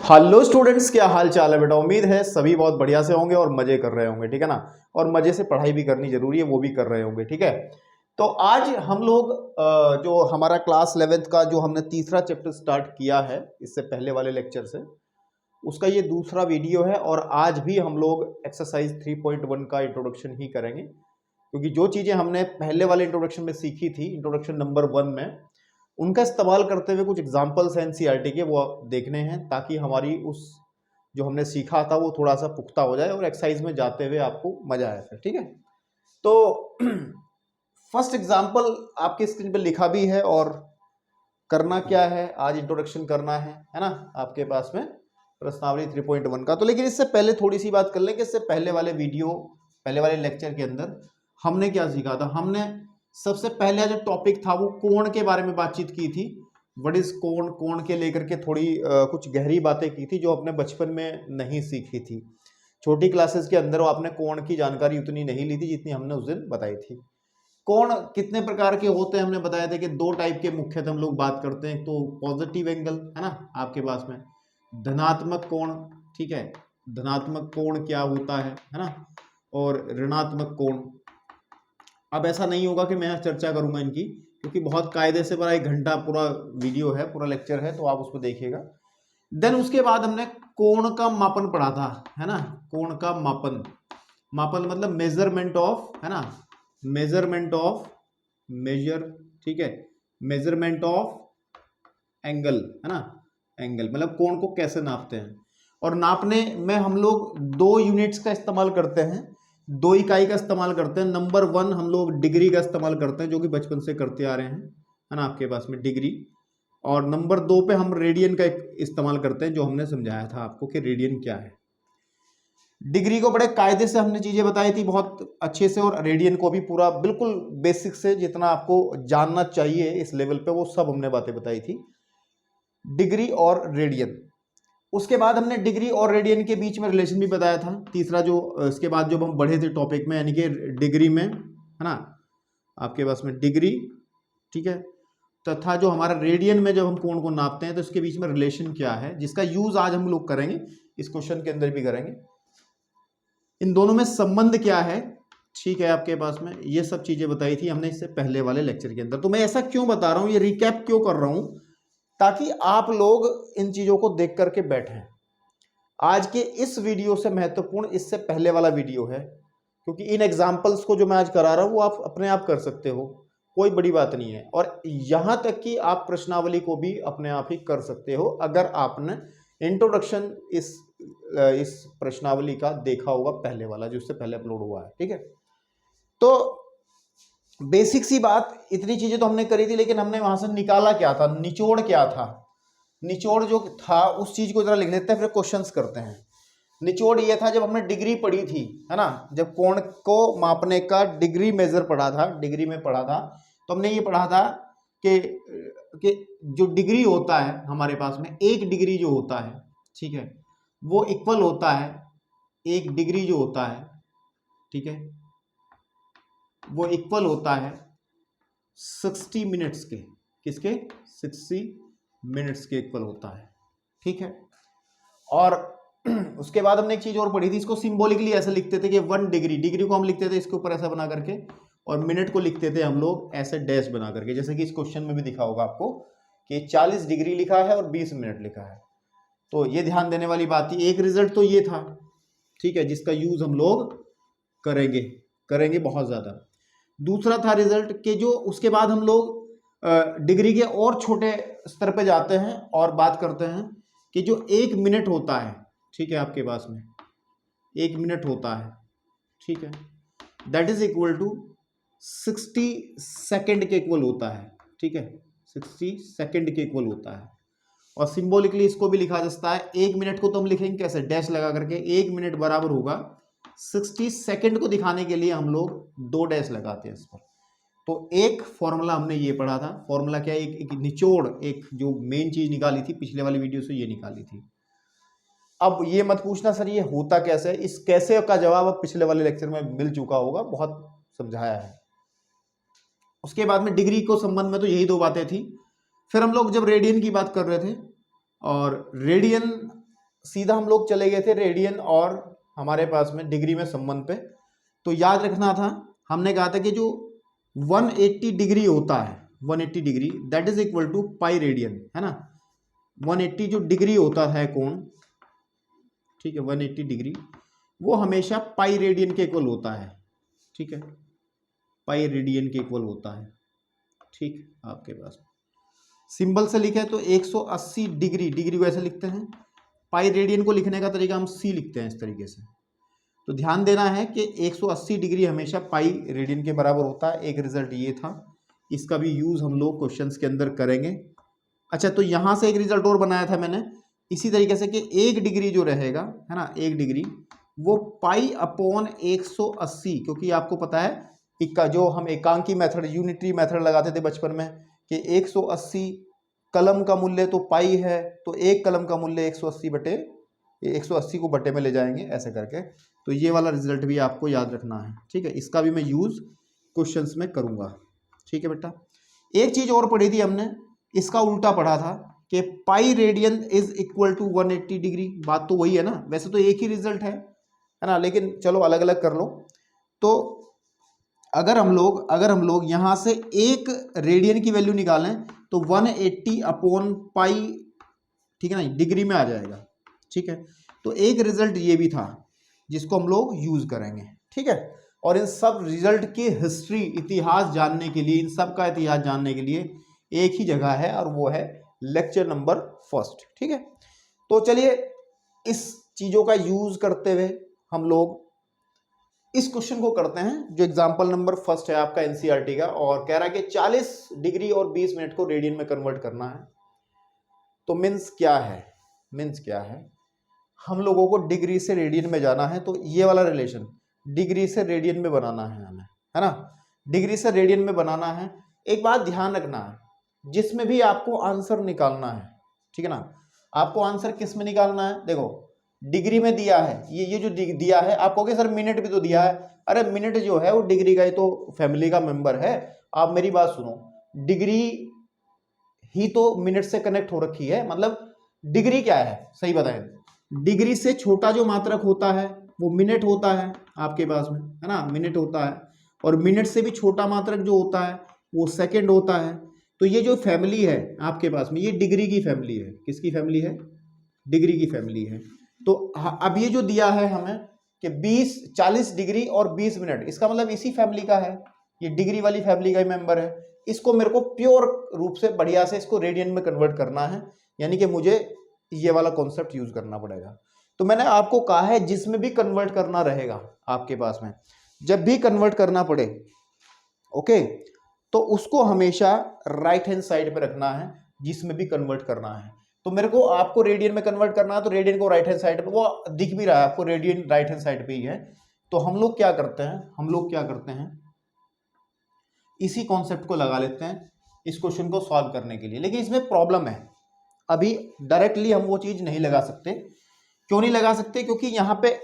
Hello students, क्या हाल चाल है बेटा। उम्मीद है सभी बहुत बढ़िया से होंगे और मजे कर रहे होंगे, ठीक है ना। और मजे से पढ़ाई भी करनी जरूरी है, वो भी कर रहे होंगे, ठीक है। तो आज हम लोग जो हमारा क्लास 11th का जो हमने तीसरा चैप्टर स्टार्ट किया है इससे पहले वाले लेक्चर से, उसका ये दूसरा वीडियो है। और आज भी हम लोग एक्सरसाइज 3.1 का इंट्रोडक्शन ही करेंगे, क्योंकि जो चीजें हमने पहले वाले इंट्रोडक्शन में सीखी थी, इंट्रोडक्शन नंबर 1 में, उनका इस्तेमाल करते हुए कुछ एग्जाम्पल्स हैं एनसीईआरटी के, वो देखने हैं, ताकि हमारी उस जो हमने सीखा था वो थोड़ा सा पुख्ता हो जाए और एक्सरसाइज में जाते हुए आपको मजा आए फिर, ठीक है। तो फर्स्ट एग्जाम्पल आपके स्क्रीन पर लिखा भी है, और करना क्या है, आज इंट्रोडक्शन करना है ना, आपके पास में प्रश्नावली 3.1 का। तो लेकिन इससे पहले थोड़ी सी बात कर लें कि इससे पहले वाले वीडियो, पहले वाले लेक्चर के अंदर हमने क्या सीखा था। हमने सबसे पहले जो टॉपिक था वो कोण के बारे में बातचीत की थी। व्हाट इज कोण, कोण के लेकर के थोड़ी कुछ गहरी बातें की थी जो अपने बचपन में नहीं सीखी थी। छोटी क्लासेस के अंदर वो आपने कोण की जानकारी उतनी नहीं ली थी जितनी हमने उस दिन बताई थी। कोण कितने प्रकार के होते हैं हमने बताया था कि दो टाइप के मुख्यतः हम लोग बात करते हैं। तो पॉजिटिव एंगल है ना आपके पास में, धनात्मक कोण, ठीक है, धनात्मक कोण क्या होता है ना, और ऋणात्मक कोण। अब ऐसा नहीं होगा कि मैं यहाँ चर्चा करूंगा इनकी, क्योंकि बहुत कायदे से बड़ा 1 घंटा पूरा वीडियो है, पूरा लेक्चर है, तो आप उसको देखिएगा। देन उसके बाद हमने कोण का मापन पढ़ा था, है ना। कोण का मापन, मापन मतलब मेजरमेंट ऑफ, है ना, मेजरमेंट ऑफ, मेजर, ठीक है, मेजरमेंट ऑफ एंगल, है ना, एंगल मतलब कोण को कैसे नापते हैं। और नापने में हम लोग 2 यूनिट्स का इस्तेमाल करते हैं, 2 इकाई का इस्तेमाल करते हैं। नंबर 1 हम लोग डिग्री का इस्तेमाल करते हैं, जो कि बचपन से करते आ रहे हैं, है ना, आपके पास में डिग्री। और नंबर 2 पे हम रेडियन का इस्तेमाल करते हैं, जो हमने समझाया था आपको कि रेडियन क्या है। डिग्री को बड़े कायदे से हमने चीजें बताई थी बहुत अच्छे से, और रेडियन को भी पूरा बिल्कुल बेसिक से जितना आपको जानना चाहिए इस लेवल पे, वो सब हमने बातें बताई थी, डिग्री और रेडियन। उसके बाद हमने डिग्री और रेडियन के बीच में रिलेशन भी बताया था, तीसरा जो इसके बाद जब हम बढ़े थे टॉपिक में, यानी कि डिग्री में, है ना, आपके पास में डिग्री, ठीक है, तथा जो हमारा रेडियन में जब हम कोण को नापते हैं तो इसके बीच में रिलेशन क्या है, जिसका यूज आज हम लोग करेंगे, इस क्वेश्चन के अंदर भी करेंगे। इन दोनों में संबंध क्या है, ठीक है, आपके पास में ये सब चीजें बताई थी हमने इससे पहले वाले लेक्चर के अंदर। तो मैं ऐसा क्यों बता रहा हूं, ये रिकैप क्यों कर रहा हूं, ताकि आप लोग इन चीजों को देख करके बैठें। आज के इस वीडियो से महत्वपूर्ण इससे पहले वाला वीडियो है, क्योंकि इन एग्जाम्पल्स को जो मैं आज करा रहा हूं वो आप अपने आप कर सकते हो, कोई बड़ी बात नहीं है। और यहां तक कि आप प्रश्नावली को भी अपने आप ही कर सकते हो, अगर आपने इंट्रोडक्शन इस प्रश्नावली का देखा होगा, पहले वाला जो इससे पहले अपलोड हुआ है, ठीक है। तो बेसिक सी बात, इतनी चीजें तो हमने करी थी, लेकिन हमने वहां से निकाला क्या था, निचोड़ क्या था। निचोड़ जो था उस चीज को जरा लिख लेते हैं, फिर क्वेश्चंस करते हैं। निचोड़ ये था, जब हमने डिग्री पढ़ी थी, है ना, जब कोण को मापने का डिग्री मेजर पढ़ा था, डिग्री में पढ़ा था, तो हमने ये पढ़ा था कि जो डिग्री होता है हमारे पास में, 1 डिग्री जो होता है, ठीक है, वो इक्वल होता है, 1 डिग्री जो होता है, ठीक है, वो इक्वल होता है 60 मिनट्स के, किसके, 60 मिनट्स के इक्वल होता है, ठीक है। और उसके बाद हमने एक चीज और पढ़ी थी, इसको सिंबॉलिकली ऐसे लिखते थे कि 1 डिग्री, डिग्री को हम लिखते थे इसके ऊपर ऐसा बना करके, और मिनट को लिखते थे हम लोग ऐसे डैश बना करके, जैसे कि इस क्वेश्चन में भी दिखा होगा आपको कि 40 डिग्री लिखा है और 20 मिनट लिखा है। तो ये ध्यान देने वाली बात थी। एक रिजल्ट तो ये था, ठीक है, जिसका यूज हम लोग करेंगे करेंगे बहुत ज्यादा। दूसरा था रिजल्ट के जो उसके बाद हम लोग डिग्री के और छोटे स्तर पे जाते हैं और बात करते हैं कि जो 1 मिनट होता है, ठीक है, आपके पास में 1 मिनट होता है, ठीक है, that is equal to 60 second के इक्वल होता है, ठीक है, 60 सेकेंड के इक्वल होता है। और सिंबॉलिकली इसको भी लिखा जा सकता है, 1 मिनट को तो हम लिखेंगे कैसे, डैश लगा करके, 1 मिनट बराबर होगा 60 सेकेंड को दिखाने के लिए हम लोग 2 डैश लगाते हैं इस पर। तो एक फॉर्मूला हमने ये पढ़ा था, फॉर्मूला क्या है, एक निचोड़, एक जो मेन चीज निकाली थी पिछले वाली वीडियो से, ये निकाली थी। अब ये मत पूछना सर ये होता कैसे है, इस कैसे का जवाब अब पिछले वाले लेक्चर में मिल चुका होगा, बहुत समझाया है। उसके बाद में डिग्री को संबंध में तो यही 2 बातें थी। फिर हम लोग जब रेडियन की बात कर रहे थे, और रेडियन सीधा हम लोग चले गए थे रेडियन और हमारे पास में डिग्री में संबंध पे। तो याद रखना था, हमने कहा था कि जो 180 डिग्री होता है, 180 degree that is equal to pi radian, है ना। 180 जो डिग्री होता है कोण, ठीक है, 180 डिग्री वो हमेशा पाई रेडियन के इक्वल होता है, ठीक है, पाई रेडियन के इक्वल होता है, ठीक। आपके पास सिंबल से लिखे तो 180 डिग्री, डिग्री को ऐसे लिखते हैं, पाई रेडियन को लिखने का तरीका हम सी लिखते हैं इस तरीके से। तो ध्यान देना है कि 180 डिग्री हमेशा पाई रेडियन के बराबर होता है। एक रिजल्ट ये था, इसका भी यूज हम लोग क्वेश्चंस के अंदर करेंगे। अच्छा, तो यहां से एक रिजल्ट और बनाया था मैंने इसी तरीके से कि 1 डिग्री जो रहेगा, है ना, 1 डिग्री वो पाई अपॉन 180, क्योंकि आपको पता है इक्का जो हम एकांकी मेथड, यूनिटरी मेथड लगाते थे बचपन में कि 180 कलम का मूल्य तो पाई है, तो एक कलम का मूल्य 180 को बटे में ले जाएंगे ऐसे करके। तो ये वाला रिजल्ट भी आपको याद रखना है, ठीक है, इसका भी मैं यूज क्वेश्चंस में करूंगा, ठीक है बेटा। एक चीज और पढ़ी थी हमने, इसका उल्टा पढ़ा था कि pi radian is equal to 180 degree. बात तो वही है ना, वैसे तो एक ही रिजल्ट है ना, लेकिन चलो अलग अलग कर लो। तो अगर हम लोग यहां से एक रेडियन की वैल्यू निकालें तो 180 अपॉन पाई, ठीक है ना, डिग्री में आ जाएगा, ठीक है। तो एक रिजल्ट ये भी था जिसको हम लोग यूज करेंगे, ठीक है। और इन सब रिजल्ट की हिस्ट्री, इतिहास जानने के लिए, इन सब का इतिहास जानने के लिए एक ही जगह है और वो है लेक्चर नंबर 1, ठीक है। तो चलिए इस चीजों का यूज करते हुए हम लोग इस क्वेश्चन को करते हैं जो एग्जांपल नंबर 1 है आपका एनसीईआरटी का, और कह रहा है कि 40 डिग्री और 20 मिनट को रेडियन में कन्वर्ट करना है। तो मीन्स क्या है, हम लोगों को डिग्री से रेडियन में जाना है, तो ये वाला रिलेशन डिग्री से रेडियन में बनाना है हमें, है ना, डिग्री से रेडियन में बनाना है। एक बात ध्यान रखना है, जिसमें भी आपको आंसर निकालना है, ठीक है ना, आपको आंसर किस में निकालना है, देखो डिग्री में दिया है, ये जो दिया है, आप कहोगे सर मिनट भी तो दिया है। अरे मिनट जो है वो डिग्री का ही तो फैमिली का मेंबर है। आप मेरी बात सुनो, डिग्री ही तो मिनट से कनेक्ट हो रखी है, मतलब डिग्री क्या है सही बताएं, डिग्री से छोटा जो मात्रक होता है वो मिनट होता है आपके पास में, है ना, मिनट होता है, और मिनट से भी छोटा मात्रक जो होता है वो सेकंड होता है। तो ये जो फैमिली है आपके पास में, ये डिग्री की फैमिली है। किसकी फैमिली है, डिग्री की फैमिली है। तो अब ये जो दिया है हमें कि 40 डिग्री और 20 मिनट, इसका मतलब इसी फैमिली का है, ये डिग्री वाली फैमिली का ही मेंबर है। इसको मेरे को प्योर रूप से बढ़िया से इसको रेडियन में कन्वर्ट करना है, यानी कि मुझे ये वाला कॉन्सेप्ट यूज करना पड़ेगा। तो मैंने आपको कहा है जिसमें भी कन्वर्ट करना रहेगा आपके पास में, जब भी कन्वर्ट करना पड़े, ओके, तो उसको हमेशा राइट हैंड साइड पे रखना है जिसमें भी कन्वर्ट करना है। तो मेरे को आपको रेडियन में कन्वर्ट करना है, तो रेडियन को राइट हैंड साइड पे, वो दिख भी रहा है आपको, रेडियन राइट हैंड साइड पे ही है। तो हम लोग क्या करते हैं, इसी कॉन्सेप्ट को लगा लेते हैं इस क्वेश्चन को सॉल्व करने के लिए। लेकिन इसमें प्रॉब्लम है, अभी डायरेक्टली हम वो चीज नहीं लगा सकते। क्यों नहीं लगा सकते, क्योंकि यहाँ पे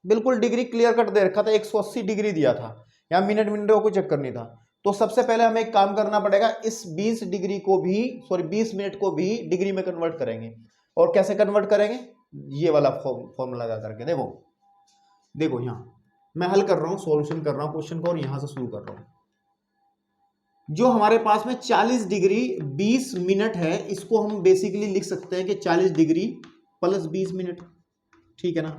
बिल्कुल डिग्री क्लियर कट दे रखा था, 180 डिग्री दिया था, यहाँ मिनट का कोई चक्कर नहीं था। तो सबसे पहले हमें एक काम करना पड़ेगा, इस 20 मिनट को भी डिग्री में कन्वर्ट करेंगे। और कैसे कन्वर्ट करेंगे, ये वाला फॉर्मूला लगा करके। देखो यहाँ मैं हल कर रहा हूँ, सॉल्यूशन कर रहा हूँ क्वेश्चन को, और यहां से शुरू कर रहा हूँ। जो हमारे पास में 40 डिग्री 20 मिनट है, इसको हम बेसिकली लिख सकते हैं कि 40 डिग्री प्लस 20 मिनट, ठीक है ना।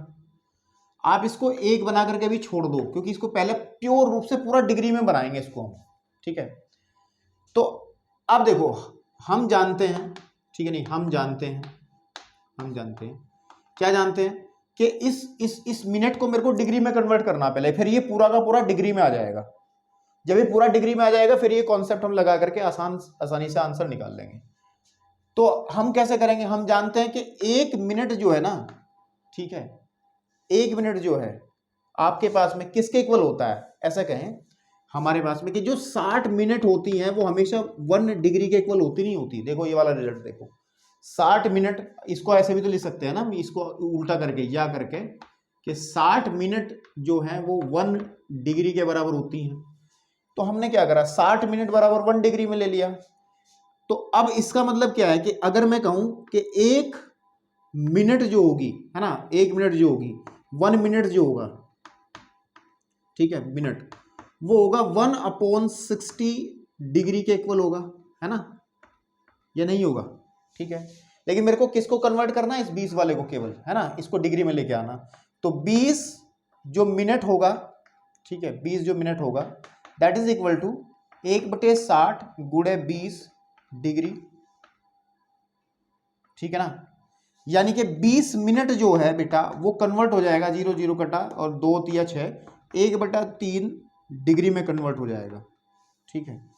आप इसको एक बना करके भी छोड़ दो, क्योंकि इसको पहले प्योर रूप से पूरा डिग्री में बनाएंगे इसको, ठीक है। तो अब देखो हम जानते हैं, ठीक है, नहीं हम जानते हैं क्या जानते हैं कि इस मिनट को मेरे को डिग्री में कन्वर्ट करना पहले, फिर ये पूरा का पूरा डिग्री में आ जाएगा। जब ये पूरा डिग्री में आ जाएगा फिर ये कॉन्सेप्ट हम लगा करके आसानी से आंसर निकाल लेंगे। तो हम कैसे करेंगे, हम जानते हैं कि 1 मिनट जो है ना, ठीक है, 1 मिनट जो है आपके पास में किसके इक्वल होता है, ऐसा कहें हमारे पास में कि जो 60 मिनट होती हैं वो हमेशा 1 डिग्री के इक्वल होती नहीं होती। देखो ये वाला रिजल्ट देखो, 60 मिनट, इसको ऐसे भी तो लिख सकते हैं ना, इसको उल्टा करके या करके कि 60 मिनट जो है वो 1 डिग्री के बराबर होती हैं। तो हमने क्या करा, 60 मिनट बराबर 1 डिग्री में ले लिया। तो अब इसका मतलब क्या है कि अगर मैं कहूं कि मिनट जो होगी, है ना, 1 मिनट जो होगी, 1 मिनट जो होगा, ठीक है, मिनट, वो होगा 1/60 डिग्री के इक्वल होगा, है ना, या नहीं होगा, ठीक है। लेकिन मेरे को किसको कन्वर्ट करना है, इस 20 वाले को केवल, है ना, इसको डिग्री में लेके आना। तो 20 जो मिनट होगा, ठीक है, 20 जो मिनट होगा, दैट इज इक्वल टू 1/60 गुणे 20 डिग्री, ठीक है ना। यानी कि 20 मिनट जो है बेटा वो कन्वर्ट हो जाएगा, 0 0 कटा और 2 तिया 6, 1/3 डिग्री में कन्वर्ट हो जाएगा, ठीक है।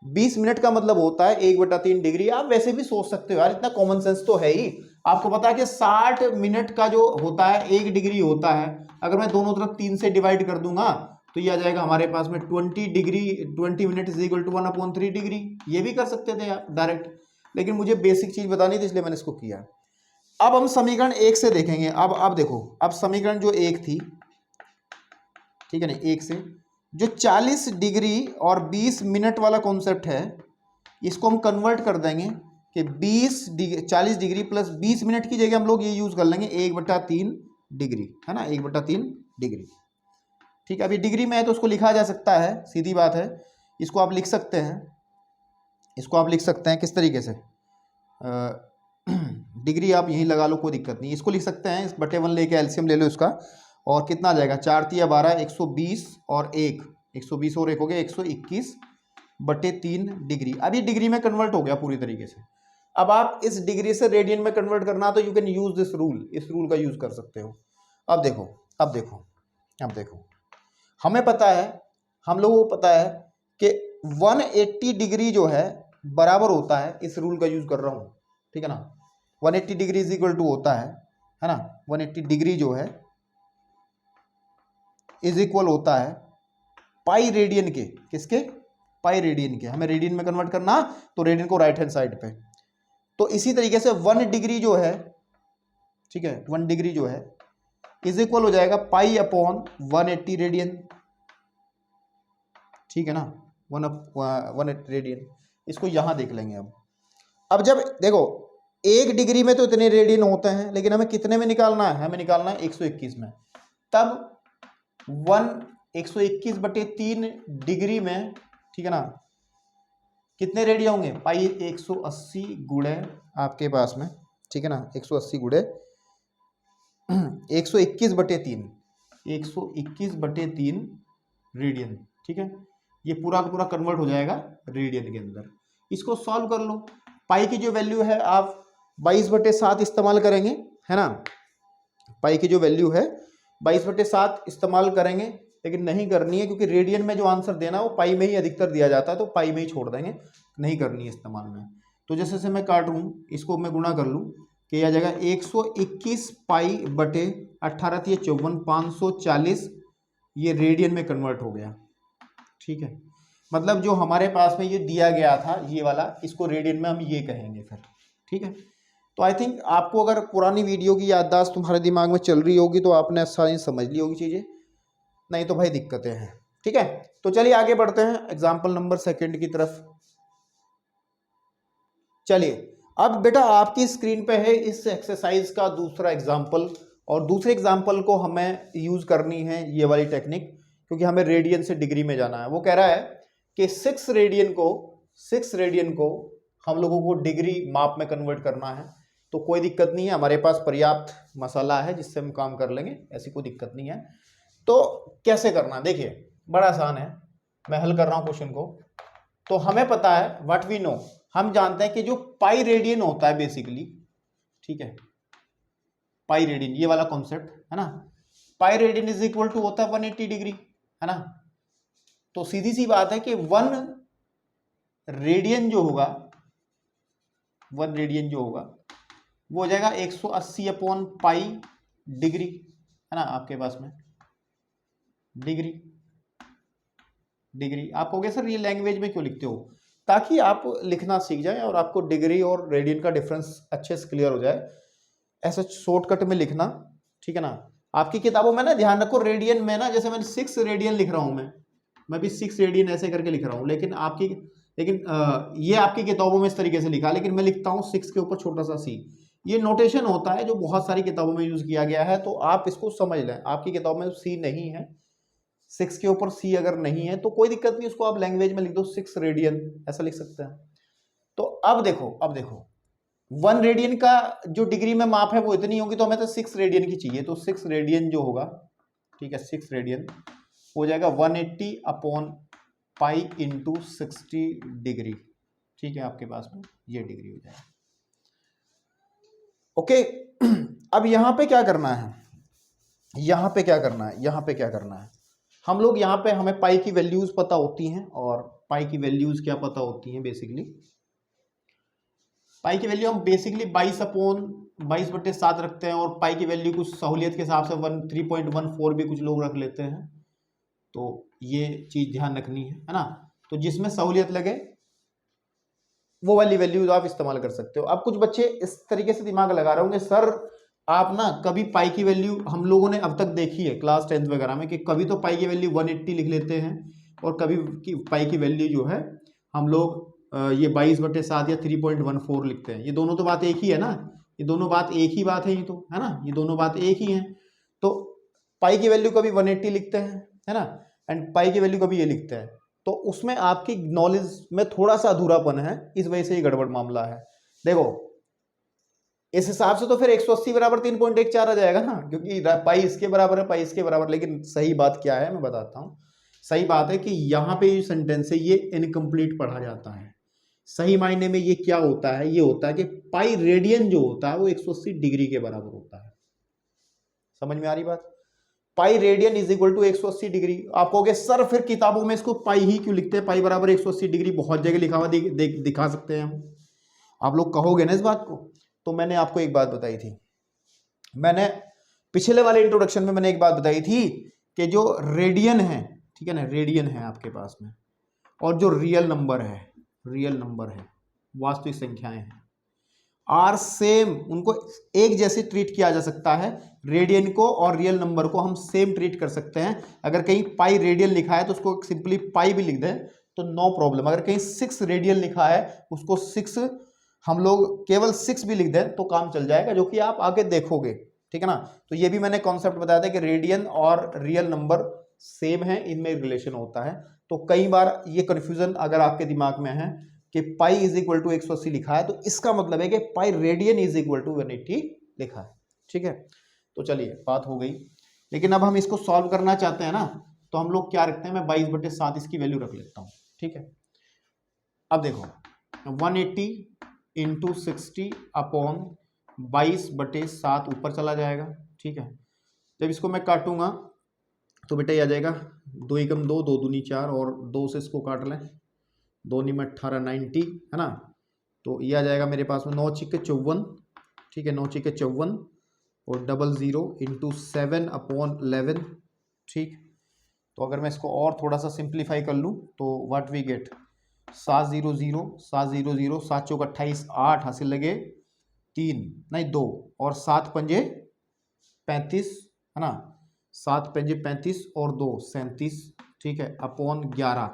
20 मिनट का मतलब होता है 1/3 डिग्री। आप वैसे भी सोच सकते हो यार, इतना कॉमन सेंस तो है ही, आपको पता है कि 60 मिनट का जो होता है 1 डिग्री होता है, अगर मैं दोनों तरफ 3 से डिवाइड कर दूंगा तो ये आ जाएगा हमारे पास में 20 degree, 20 minute is equal to 1/3 degree. ये भी कर सकते थे आप डायरेक्ट, लेकिन मुझे बेसिक चीज बतानी थी इसलिए मैंने इसको किया। अब हम समीकरण 1 से देखेंगे। अब देखो, अब समीकरण जो 1 थी, ठीक है ना, 1 से जो 40 डिग्री और 20 मिनट वाला कॉन्सेप्ट है, इसको हम कन्वर्ट कर देंगे कि 40 डिग्री प्लस 20 मिनट की जगह हम लोग ये यूज कर लेंगे 1/3 डिग्री, है ना, 1/3 डिग्री, ठीक है। अभी डिग्री में है तो उसको लिखा जा सकता है, सीधी बात है। इसको आप लिख सकते हैं, इसको आप लिख सकते हैं किस तरीके से, डिग्री आप यहीं लगा लो, कोई दिक्कत नहीं। इसको लिख सकते हैं, इस बटे 1 लेके एलसीएम ले लो इसका, और कितना आ जाएगा, 4 तिया 12, 120 और 120 और 1 हो गया 121/3 डिग्री। अब ये डिग्री में कन्वर्ट हो गया पूरी तरीके से। अब आप इस डिग्री से रेडियन में कन्वर्ट करना तो you can use this rule, इस रूल का यूज कर सकते हो। अब देखो, अब देखो, अब देखो, हमें पता है, हम लोगों को पता है कि 180 डिग्री जो है बराबर होता है, इस रूल का यूज कर रहा हूं, ठीक है ना, 180 डिग्री इज इक्वल टू होता है ना, 180 डिग्री जो है इज इक्वल होता है पाई रेडियन के, किसके, पाई रेडियन के। हमें रेडियन में कन्वर्ट करना तो रेडियन को राइट हैंड साइड पे। तो इसी तरीके से 1 डिग्री जो है, ठीक है, 1 डिग्री जो है इज इक्वल हो जाएगा पाई अपॉन 180 रेडियन, ठीक है ना, 180 रेडियन। इसको यहां देख लेंगे। अब जब देखो 1 डिग्री में तो इतने रेडियन होते हैं, लेकिन हमें कितने में निकालना है, हमें निकालना है 121 में। तब 121/3 डिग्री में, ठीक है ना, कितने रेडियन होंगे, पाई 180 गुणे आपके पास में, ठीक है ना, 180 गुणे 121/3, 121/3 रेडियन, ठीक है। ये पूरा का पूरा कन्वर्ट हो जाएगा रेडियन के अंदर। इसको सॉल्व कर लो। पाई की जो वैल्यू है आप 22/7 इस्तेमाल करेंगे, है ना, पाई की जो वैल्यू है 22/7 इस्तेमाल करेंगे, लेकिन नहीं करनी है क्योंकि रेडियन में जो आंसर देना है वो पाई में ही अधिकतर दिया जाता है, तो पाई में ही छोड़ देंगे, नहीं करनी है इस्तेमाल में। तो जैसे से मैं काट लूँ, इसको मैं गुणा कर लूँ कि यह जाएगा 121 पाई बटे 18 × 54, 540, ये रेडियन में कन्वर्ट हो गया, ठीक है। मतलब जो हमारे पास में ये दिया गया था ये वाला, इसको रेडियन में हम ये कहेंगे फिर, ठीक है। तो आई थिंक आपको अगर पुरानी वीडियो की याददाश्त तुम्हारे दिमाग में चल रही होगी तो आपने सारी समझ ली होगी चीज़ें, नहीं तो भाई दिक्कतें हैं, ठीक है। तो चलिए आगे बढ़ते हैं एग्जाम्पल नंबर 2 की तरफ। चलिए अब बेटा आपकी स्क्रीन पे है इस एक्सरसाइज का दूसरा एग्जाम्पल, और दूसरे एग्जाम्पल को हमें यूज करनी है ये वाली टेक्निक, क्योंकि हमें रेडियन से डिग्री में जाना है। वो कह रहा है कि 6 रेडियन को हम लोगों को डिग्री माप में कन्वर्ट करना है। तो कोई दिक्कत नहीं है, हमारे पास पर्याप्त मसाला है जिससे हम काम कर लेंगे, ऐसी कोई दिक्कत नहीं है। तो कैसे करना, देखिए बड़ा आसान है, मैं हल कर रहा हूं क्वेश्चन को। तो हमें पता है व्हाट वी नो, हम जानते हैं कि जो पाई रेडियन होता है बेसिकली, ठीक है, पाई रेडियन ये वाला कॉन्सेप्ट है ना, pi radian is equal to होता है 180 डिग्री, है ना। तो सीधी सी बात है कि 1 रेडियन जो होगा वो हो जाएगा 180/पाई डिग्री, है ना, आपके पास में डिग्री। आप कहोगे सर ये लैंग्वेज में क्यों लिखते हो, ताकि आप लिखना सीख जाएं और आपको डिग्री और रेडियन का डिफरेंस अच्छे से क्लियर हो जाए। ऐसा शॉर्टकट में लिखना, ठीक है ना। आपकी किताबों में ना ध्यान रखो, रेडियन में ना, जैसे मैंने 6 रेडियन लिख रहा हूं, मैं भी 6 रेडियन ऐसे करके लिख रहा हूं, लेकिन ये आपकी किताबों में इस तरीके से लिखा, लेकिन मैं लिखता हूं 6 के ऊपर छोटा सा सी, ये नोटेशन होता है जो बहुत सारी किताबों में यूज किया गया है, तो आप इसको समझ लें। आपकी किताब में सी नहीं है, 6 के ऊपर सी अगर नहीं है तो कोई दिक्कत नहीं, उसको आप लैंग्वेज में लिख दो 6 रेडियन, ऐसा लिख सकते हैं। तो अब देखो 1 रेडियन का जो डिग्री में माप है वो इतनी होगी, तो हमें तो 6 रेडियन की चाहिए। तो 6 रेडियन जो होगा, ठीक है, 6 रेडियन हो जाएगा 180 अपॉन पाई इंटू 60 डिग्री। ठीक है, आपके पास में ये डिग्री हो जाएगा। ओके, अब यहां पे क्या करना है, यहां पे क्या करना है, हम लोग यहां पे हमें पाई की वैल्यूज पता होती हैं, और पाई की वैल्यूज क्या पता होती हैं, बेसिकली पाई की वैल्यू हम बेसिकली 22/7 रखते हैं, और पाई की वैल्यू कुछ सहूलियत के हिसाब से 3.14 भी कुछ लोग रख लेते हैं। तो ये चीज ध्यान रखनी है ना। तो जिसमें सहूलियत लगे वो वाली वैल्यूज आप इस्तेमाल कर सकते हो। अब कुछ बच्चे इस तरीके से दिमाग लगा रहे होंगे, सर आप ना कभी पाई की वैल्यू, हम लोगों ने अब तक देखी है क्लास 10th वगैरह में, कि कभी तो पाई की वैल्यू 180 लिख लेते हैं, और कभी की पाई की वैल्यू जो है हम लोग ये 22/7 या 3.14 लिखते हैं। ये दोनों तो बात एक ही है ना, ये दोनों बात एक ही बात है, ये तो है ना, ये दोनों बात एक ही है। तो पाई की वैल्यू कभी 180 लिखते हैं, है ना, एंड पाई की वैल्यू कभी ये लिखते हैं। तो उसमें आपकी नॉलेज में थोड़ा सा अधूरापन है, इस वजह से ये गड़बड़ मामला है। देखो इस हिसाब से तो फिर 180 बराबर 3.14 आ जाएगा ना, क्योंकि पाई इसके बराबर है, पाई इसके बराबर। लेकिन सही बात क्या है मैं बताता हूं। सही बात है कि यहाँ पे जो सेंटेंस है ये इनकम्प्लीट पढ़ा जाता है। सही मायने में ये क्या होता है, ये होता है कि पाई रेडियन जो होता है वो 180 डिग्री के बराबर होता है। समझ में आ रही बात? Pi radian is equal to 180 degree. आप कहोगे सर फिर किताबों में इसको पाई ही क्यों लिखते हैं, पाई बराबर 180 डिग्री बहुत जगह लिखा हुआ दिखा सकते हैं हम। आप लोग कहोगे ना इस बात को। तो मैंने आपको एक बात बताई थी, मैंने पिछले वाले इंट्रोडक्शन में मैंने एक बात बताई थी कि जो रेडियन है, ठीक है ना, रेडियन है आपके पास में, और जो रियल नंबर है, वास्तविक संख्याएं हैं, आर सेम, उनको एक जैसे ट्रीट किया जा सकता है। रेडियन को और रियल नंबर को हम सेम ट्रीट कर सकते हैं। अगर कहीं पाई रेडियन लिखा है तो उसको सिंपली पाई भी लिख दें तो नो प्रॉब्लम। अगर कहीं 6 रेडियन लिखा है उसको 6 हम लोग केवल 6 भी लिख दें तो काम चल जाएगा, जो कि आप आगे देखोगे, ठीक है ना। तो ये भी मैंने कॉन्सेप्ट बताया था कि रेडियन और रियल नंबर सेम है, इनमें रिलेशन होता है। तो कई बार ये कंफ्यूजन अगर आपके दिमाग में है कि पाई इज इक्वल टू 180 लिखा है, तो इसका मतलब है कि pi radian is equal to 180 लिखा है, ठीक है। तो चलिए बात हो गई, लेकिन अब हम इसको सॉल्व करना चाहते हैं ना, तो हम लोग क्या रखते हैं, मैं 22/7 इसकी वैल्यू रख लेता हूं, ठीक है। अब देखो 180 इंटू 60 अपॉन 22/7 ऊपर चला जाएगा, ठीक है। जब इसको मैं काटूंगा तो बेटा ये आ जाएगा 2 एकम 2, 2 दूनी 4, और 2 से इसको काट लें, 2 नी में 18, 90, है ना। तो ये आ जाएगा मेरे पास में 9 छिक्के 54, ठीक है, 9 छिक्के 54, और 00 इंटू 7 अपॉन 11, ठीक। तो अगर मैं इसको और थोड़ा सा सिंप्लीफाई कर लूँ तो व्हाट वी गेट 700 700 7 चौक 28, 8 हासिल लगे 3 नहीं 2, और 7 पंजे 35, है ना, 7 पंजे 35 और 2 37, ठीक है, अपॉन 11।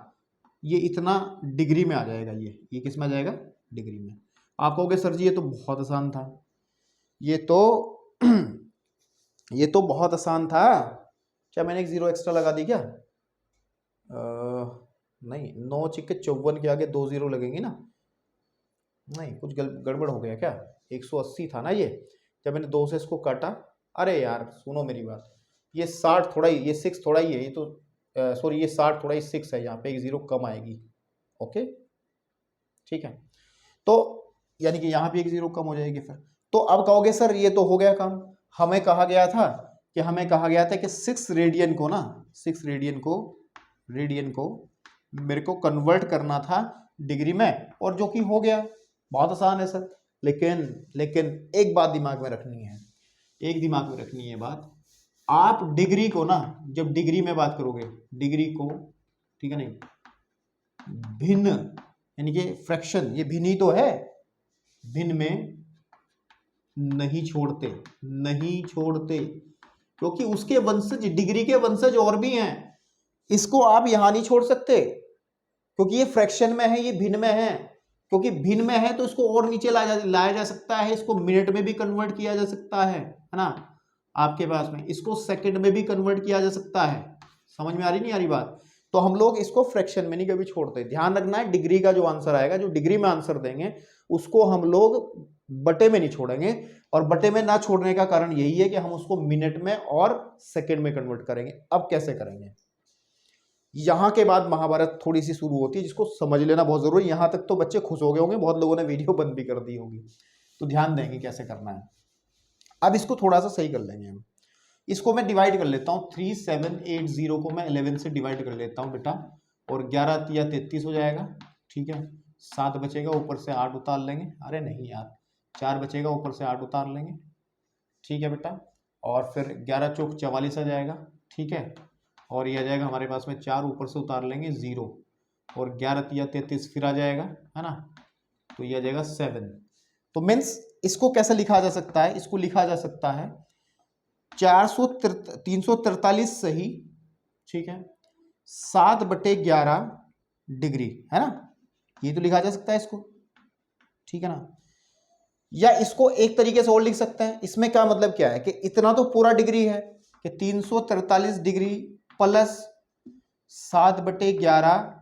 ये इतना डिग्री में आ जाएगा, ये किस में आ जाएगा, डिग्री में। आप कहोगे सर जी ये तो बहुत आसान था, ये तो बहुत आसान था, क्या मैंने एक 0 एक्स्ट्रा लगा दी क्या? नहीं, 9 छिक्के 54 के आगे 2 0 लगेंगी ना, नहीं कुछ गड़बड़ हो गया क्या, 180 था ना ये, जब मैंने 2 से इसको काटा। अरे यार सुनो मेरी बात, ये 60 थोड़ा ही, ये 6 थोड़ा ही है, ये तो सॉरी ये 60 थोड़ा ही 6 है, यहाँ पे एक 0 कम आएगी, ओके ठीक है। तो यानी कि यहाँ पे एक 0 कम हो जाएगी फिर। तो अब कहोगे सर ये तो हो गया काम, हमें कहा गया था कि 6 रेडियन को ना, 6 रेडियन को मेरे को कन्वर्ट करना था डिग्री में, और जो कि हो गया। बहुत आसान है सर, लेकिन एक बात दिमाग में रखनी है, बात, आप डिग्री को ना, जब डिग्री में बात करोगे, डिग्री को, ठीक है, नहीं भिन्न, यानी कि फ्रैक्शन, ये भिन्न ही तो है, भिन्न में नहीं छोड़ते, क्योंकि उसके वंशज, डिग्री के वंशज और भी हैं, इसको आप यहां नहीं छोड़ सकते, क्योंकि ये फ्रैक्शन में है, ये भिन्न में है। क्योंकि भिन्न में है तो इसको और नीचे लाया जा सकता है, इसको मिनट में भी कन्वर्ट किया जा सकता है ना आपके पास में, इसको सेकंड में भी कन्वर्ट किया जा सकता है। समझ में आ रही नहीं आ रही बात? तो हम लोग इसको फ्रैक्शन में नहीं कभी छोड़ते। ध्यान रखना है डिग्री का जो आंसर आएगा, जो डिग्री में आंसर देंगे उसको हम लोग बटे में नहीं छोड़ेंगे, और बटे में ना छोड़ने का कारण यही है कि हम उसको मिनट में और सेकंड में कन्वर्ट करेंगे। अब कैसे करेंगे, यहां के बाद महाभारत थोड़ी सी शुरू होती है, जिसको समझ लेना बहुत जरूरी है। यहां तक तो बच्चे खुश हो गए होंगे, बहुत लोगों ने वीडियो बंद भी कर दी होगी, तो ध्यान देंगे कैसे करना है। अब इसको थोड़ा सा सही कर लेंगे हम। इसको मैं डिवाइड कर लेता हूँ, 3780 को मैं 11 से डिवाइड कर लेता हूँ बेटा, और 11 या 33 हो जाएगा। ठीक है, 7 बचेगा, ऊपर से 8 उतार लेंगे। अरे नहीं यार, 4 बचेगा, ऊपर से 8 उतार लेंगे। ठीक है बेटा, और फिर 11 चौक 44 आ जाएगा। ठीक है, और ये आ जाएगा हमारे पास में 4, ऊपर से उतार लेंगे 0, और 11 या 33 फिर आ जाएगा, है ना, तो ये आ जाएगा 7। तो मीन्स इसको कैसे लिखा जा सकता है, इसको लिखा जा सकता है 343 सही, ठीक है, 7/11 डिग्री, है ना, ये तो लिखा जा सकता है इसको। ठीक है ना, या इसको एक तरीके से और लिख सकते हैं। इसमें क्या मतलब क्या है कि इतना तो पूरा डिग्री है कि 343 डिग्री प्लस 7/11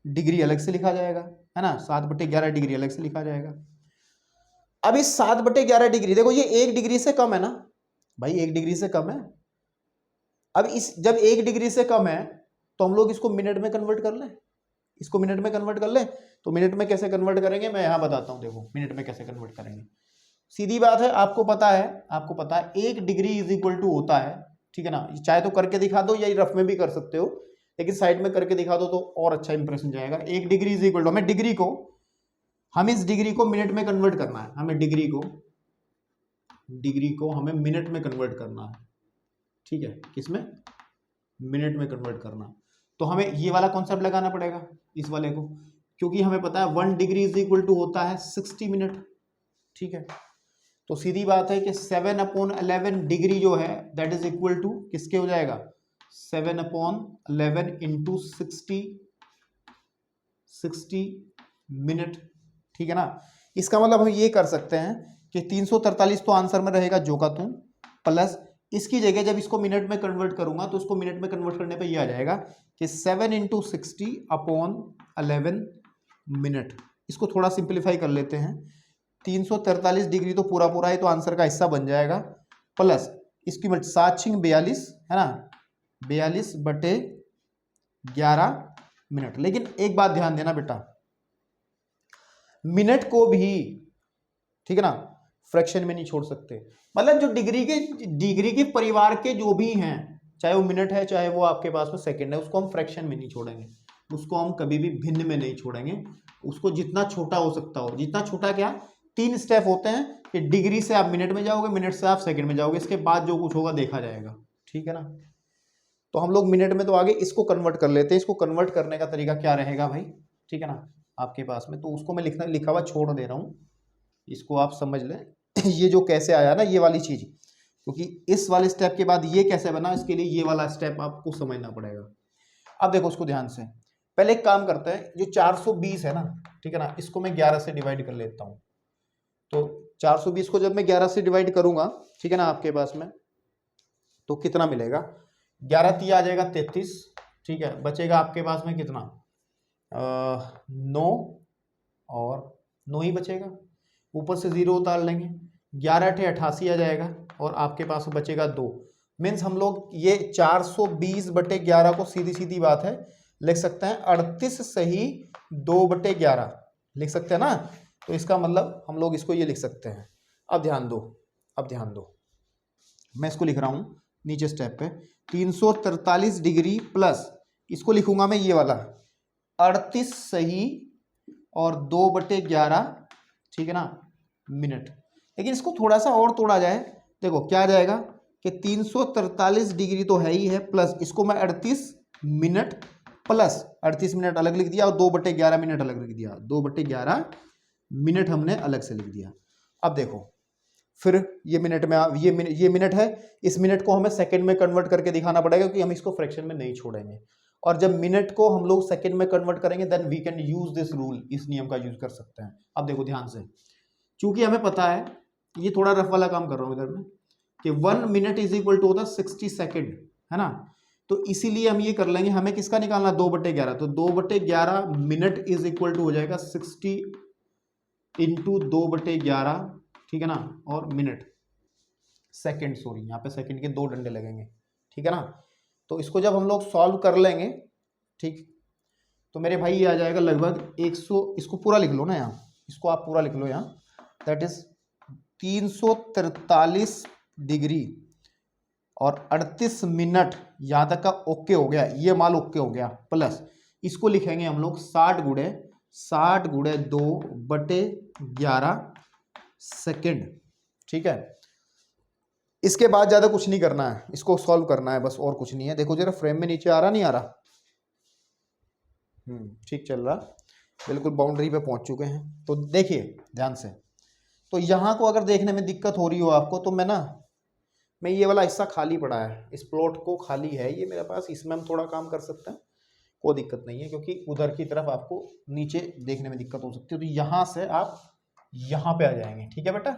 डिग्री अलग से लिखा जाएगा, है ना, 7/11 डिग्री अलग से लिखा जाएगा। अब इस 7/11 डिग्री, देखो ये 1 डिग्री से कम है ना भाई, 1 डिग्री से कम है। अब इस जब 1 डिग्री से कम है तो हम लोग इसको मिनट में कन्वर्ट कर लें, इसको मिनट में कन्वर्ट कर लें। तो मिनट में कैसे कन्वर्ट करेंगे मैं यहां बताता हूं, देखो मिनट में कैसे कन्वर्ट करेंगे। सीधी बात है, आपको पता है 1 डिग्री इज इक्वल टू होता है, ठीक है ना, चाहे तो करके दिखा दो या रफ में भी कर सकते हो, लेकिन साइड में करके दिखा दो तो और अच्छा इंप्रेशन जाएगा। 1 डिग्री इज इक्वल टू, हमें इस डिग्री को मिनट में कन्वर्ट करना है, हमें डिग्री को हमें मिनट में कन्वर्ट करना है। ठीक है, किसमें, मिनट में कन्वर्ट करना। तो हमें ये वाला कॉन्सेप्ट लगाना पड़ेगा इस वाले को, क्योंकि हमें पता है 1 डिग्री इज इक्वल टू होता है 60 मिनट। ठीक है, तो सीधी बात है कि 7/11 डिग्री जो है दैट इज इक्वल टू किसके हो जाएगा, 7/11 इंटू 60 मिनट। ठीक है ना, इसका मतलब हम ये कर सकते हैं कि 343 तो आंसर में रहेगा जो का तुम, प्लस इसकी जगह जब इसको मिनट में कन्वर्ट करूंगा तो इसको मिनट में कन्वर्ट करने पे ये आ जाएगा कि 7 इंटू 60/11 मिनट। इसको थोड़ा सिंप्लीफाई कर लेते हैं, 343 डिग्री तो पूरा पूरा है तो आंसर का हिस्सा बन जाएगा, प्लस इसकी मिनट 7×42 है ना, 42/11 मिनट। लेकिन एक बात ध्यान देना बेटा, मिनट को भी, ठीक है ना, फ्रैक्शन में नहीं छोड़ सकते। मतलब जो डिग्री के परिवार के जो भी हैं, चाहे वो मिनट है चाहे वो आपके पास में सेकंड है, उसको हम फ्रैक्शन में नहीं छोड़ेंगे, उसको हम कभी भी भिन्न में नहीं छोड़ेंगे। उसको जितना छोटा हो सकता हो, जितना छोटा क्या, 3 स्टेप होते हैं कि डिग्री से आप मिनट में जाओगे, मिनट से आप सेकंड में जाओगे, इसके बाद जो कुछ होगा देखा जाएगा। ठीक है ना, तो हम लोग मिनट में तो आगे इसको कन्वर्ट कर लेते हैं। इसको कन्वर्ट करने का तरीका क्या रहेगा भाई, ठीक है ना, आपके पास में, तो उसको मैं लिखा हुआ छोड़ दे रहा हूं, इसको आप समझ लें। ये जो कैसे आया ना ये वाली चीज, क्योंकि इस वाले स्टेप के बाद ये कैसे बना, इसके लिए ये वाला स्टेप आपको समझना पड़ेगा। अब देखो उसको ध्यान से, पहले एक काम करते हैं, जो 420 है ना, ठीक है ना, इसको मैं 11 से डिवाइड कर लेता हूं। तो 420 को जब मैं 11 से डिवाइड करूंगा, ठीक है ना, आपके पास में, तो कितना मिलेगा, 11 आ जाएगा 33। ठीक है, बचेगा आपके पास में कितना, 9, और 9 ही बचेगा, ऊपर से 0 उतार लेंगे, 11×8 आ जाएगा, और आपके पास बचेगा 2। मीन्स हम लोग ये 420/11 को सीधी सीधी बात है लिख सकते हैं 38 सही 2/11 लिख सकते हैं ना। तो इसका मतलब हम लोग इसको ये लिख सकते हैं। अब ध्यान दो, मैं इसको लिख रहा हूं नीचे स्टेप पे, 343 डिग्री प्लस इसको लिखूंगा मैं ये वाला 38 सही और 2/11, ठीक है ना, मिनट। लेकिन इसको थोड़ा सा और तोड़ा जाए, देखो क्या आ जाएगा कि 343 डिग्री तो है ही है, प्लस इसको मैं 38 मिनट प्लस 38 मिनट अलग लिख दिया और 2/11 मिनट अलग लिख दिया, 2/11 मिनट हमने अलग से लिख दिया। अब देखो फिर ये मिनट में ये मिनट है, इस मिनट को हमें सेकंड में कन्वर्ट करके दिखाना पड़ेगा क्योंकि हम इसको फ्रैक्शन में नहीं छोड़ेंगे। और जब मिनट को हम लोग सेकंड में कन्वर्ट करेंगे then we can use this rule, इस नियम का यूज कर सकते हैं। अब देखो ध्यान से, चूंकि हमें पता है, ये थोड़ा रफ वाला काम कर रहा हूं इधर में, कि 1 मिनट इज इक्वल टू होता 60 सेकेंड, है ना। तो इसीलिए हम ये कर लेंगे, हमें किसका निकालना, 2/11, तो 2/11 मिनट इज इक्वल टू हो जाएगा 60 इंटू 2/11, ठीक है ना, और मिनट, सेकेंड सॉरी, यहाँ पे सेकेंड के 2 डंडे लगेंगे, ठीक है ना। तो इसको जब हम लोग सॉल्व कर लेंगे, ठीक, तो मेरे भाई ये आ जाएगा लगभग 100, इसको पूरा लिख लो ना यहाँ, इसको आप पूरा लिख लो यहाँ, दैट इज 343 डिग्री और 38 मिनट, यहाँ तक का ओके हो गया, ये माल ओके हो गया, प्लस इसको लिखेंगे हम लोग 60 गुणे 2/11 सेकेंड, ठीक है। इसके बाद ज्यादा कुछ नहीं करना है, इसको सॉल्व करना है बस, और कुछ नहीं है। देखो जरा फ्रेम में नीचे आ रहा नहीं आ रहा, ठीक चल रहा, बिल्कुल बाउंड्री पे पहुंच चुके हैं। तो देखिए ध्यान से, तो यहां को अगर देखने में दिक्कत हो रही हो आपको, तो मैं ये वाला हिस्सा खाली पड़ा है, इस प्लॉट को खाली है ये मेरे पास, इसमें हम थोड़ा काम कर सकते हैं, कोई दिक्कत नहीं है, क्योंकि उधर की तरफ आपको नीचे देखने में दिक्कत हो सकती है। तो यहां से आप यहां पे आ जाएंगे, ठीक है बेटा।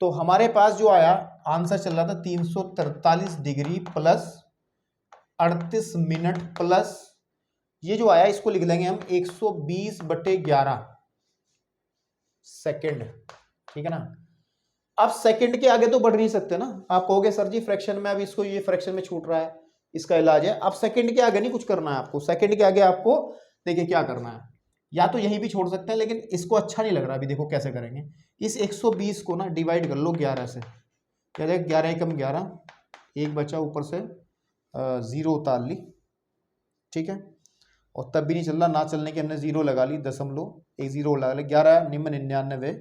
तो हमारे पास जो आया आंसर चल रहा था 343 डिग्री प्लस 38 मिनट प्लस ये जो आया, इसको लिख लेंगे हम 120/11 सेकेंड, ठीक है ना। अब सेकंड के आगे तो बढ़ नहीं सकते ना, आप कहोगे सर जी फ्रैक्शन में, अब इसको ये फ्रैक्शन में छूट रहा है, इसका इलाज है। अब सेकंड के आगे नहीं कुछ करना है आपको, सेकंड के आगे आपको देखिए क्या करना है, या तो यहीं भी छोड़ सकते हैं, लेकिन इसको अच्छा नहीं लग रहा, अभी देखो कैसे करेंगे। इस 120 को ना डिवाइड कर लो 11 से, क्या जाएगा 11 एकम 11, एक बचा ऊपर से 0 उतार ली, ठीक है, और तब भी नहीं चल रहा, ना चलने की हमने 0 लगा ली, 0.1 लगा ली, 11 निम्न 99,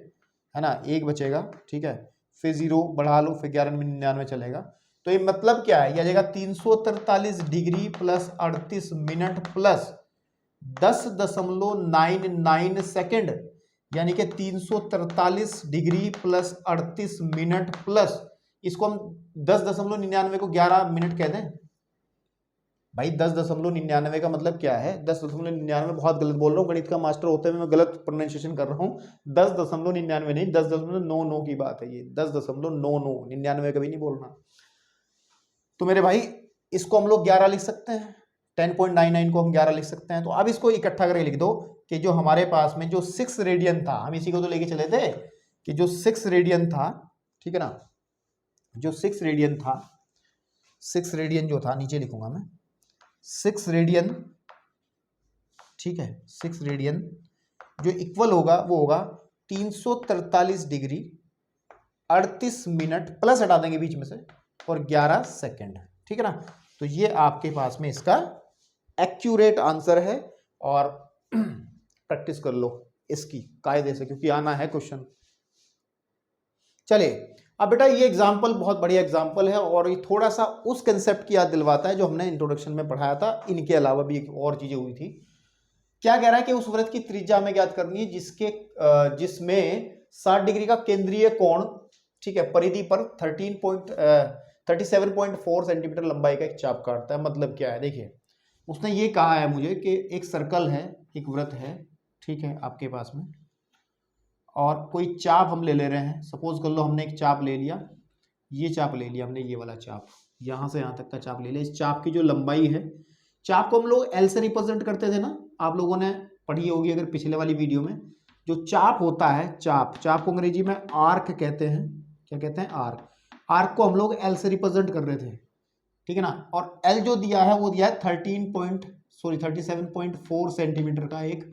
है ना, एक बचेगा, ठीक है, फिर 0 बढ़ा लो, फिर 11 चलेगा। तो ये मतलब क्या है, यह जाएगा 343 degree plus 38 minute plus 10.99 second, यानी कि 343 डिग्री प्लस 38 मिनट प्लस, इसको हम 10.99 को 11 मिनट कह दें भाई। 10.99 का मतलब क्या है, 10.99 बहुत गलत बोल रहा हूँ, गणित का मास्टर होते हुए मैं गलत प्रोनाउंसिएशन कर रहा हूँ। 10.99 नहीं, 10.99 की बात है ये, 10.99, 99 कभी नहीं बोलना। तो मेरे भाई इसको हम लोग 11 लिख सकते हैं, 10.99 को हम 11 लिख सकते हैं। तो अब इसको इकट्ठा करके लिख दो कि जो हमारे पास में जो 6 रेडियन था, हम इसी को तो लेके चले थे कि जो 6 रेडियन था, ठीक है ना, जो 6 रेडियन था, 6 रेडियन जो था, नीचे लिखूंगा मैं 6 रेडियन, ठीक है, 6 रेडियन जो इक्वल होगा वो होगा 343 डिग्री 38 मिनट प्लस हटा देंगे बीच में से और 11 सेकेंड, ठीक है ना। तो ये आपके पास में इसका एक्यूरेट आंसर है, और प्रैक्टिस कर लो इसकी कायदे से, क्योंकि आना है क्वेश्चन। चलिए अब बेटा ये एग्जाम्पल बहुत बढ़िया एग्जाम्पल है, और ये थोड़ा सा उस कंसेप्ट की याद दिलवाता है जो हमने इंट्रोडक्शन में पढ़ाया था। इनके अलावा भी एक और चीजें हुई थी। क्या कह रहा है कि उस वृत्त की त्रिज्या हमें ज्ञात करनी है जिसमें 60 डिग्री का केंद्रीय कोण, ठीक है, परिधि पर 37.4 सेंटीमीटर लंबाई का एक चाप काटता है। मतलब क्या है, देखिए उसने ये कहा है मुझे कि एक सर्कल है, एक वृत्त है, ठीक है, आपके पास में, और कोई चाप हम ले रहे हैं। सपोज कर लो हमने एक चाप ले लिया, ये चाप ले लिया हमने, ये वाला चाप, यहां से यहां तक का चाप ले लिया। इस चाप की जो लंबाई है, चाप को हम लोग एल से रिप्रेजेंट करते थे ना, आप लोगों ने पढ़ी होगी अगर पिछले वाली वीडियो में। जो चाप होता है, चाप को अंग्रेजी में आर्क कहते हैं। क्या कहते हैं, आर्क। आर्क को हम लोग एल से रिप्रेजेंट कर रहे थे, ठीक है ना। और एल जो दिया है वो दिया है 37.4 सेंटीमीटर का एक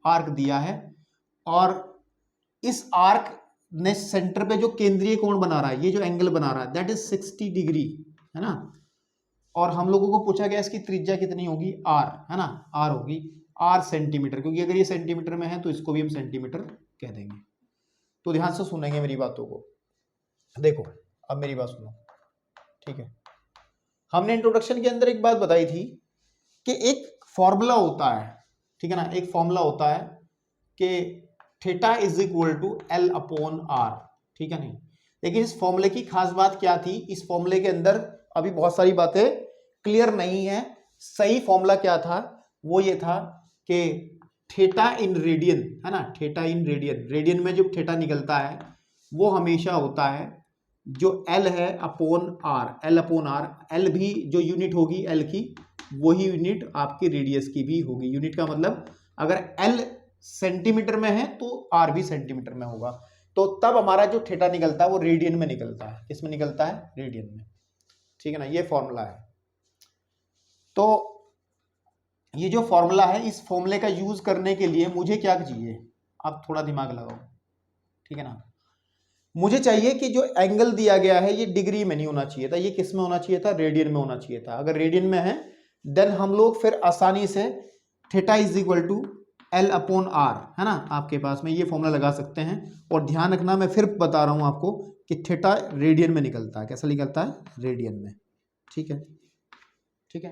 आर्क दिया है, और इस आर्क ने सेंटर पे जो केंद्रीय कोण बना रहा है, ये जो एंगल बना रहा है, दैट इज 60 डिग्री, है ना। और हम लोगों को पूछा गया इसकी त्रिज्या कितनी होगी, आर, है ना, आर होगी आर सेंटीमीटर, क्योंकि अगर ये सेंटीमीटर में है तो इसको भी हम सेंटीमीटर कह देंगे। तो ध्यान से सुनेंगे मेरी बातों को। देखो अब मेरी बात सुनो, ठीक है। हमने इंट्रोडक्शन के अंदर एक बात बताई थी कि एक फॉर्मूला होता है, ठीक है ना, एक फॉर्मूला होता है कि theta is equal to L upon R, ठीक है नहीं। लेकिन इस फॉर्मूले की खास बात क्या थी, इस फॉर्मूले के अंदर अभी बहुत सारी बातें क्लियर नहीं है, सही फॉर्मूला क्या था, वो ये था कि थीटा इन रेडियन, है ना, थीटा इन रेडियन, रेडियन में जो थीटा निकलता है वो हमेशा होता है जो एल है upon R, L upon R, L भी जो यूनिट होगी एल की वही यूनिट आपकी रेडियस की भी होगी। यूनिट का मतलब अगर एल सेंटीमीटर में है तो आर भी सेंटीमीटर में होगा, तो तब हमारा जो थीटा निकलता है वो रेडियन में निकलता है। किस में निकलता है? रेडियन में, ठीक है ना, ये फॉर्मूला है। तो ये जो फॉर्मूला है, इस फॉर्मूले का यूज करने के लिए मुझे क्या चाहिए, आप थोड़ा दिमाग लगाओ, ठीक है ना। मुझे चाहिए कि जो एंगल दिया गया है ये डिग्री में नहीं होना चाहिए था, ये किस में होना चाहिए था? रेडियन में होना चाहिए था। अगर रेडियन में है देन हम लोग फिर आसानी से theta is equal to L upon R, है ना, आपके पास में ये फॉर्मूला लगा सकते हैं। और ध्यान रखना, मैं फिर बता रहा हूं आपको कि थीटा रेडियन में निकलता है। कैसा निकलता है? रेडियन में, ठीक है, ठीक है।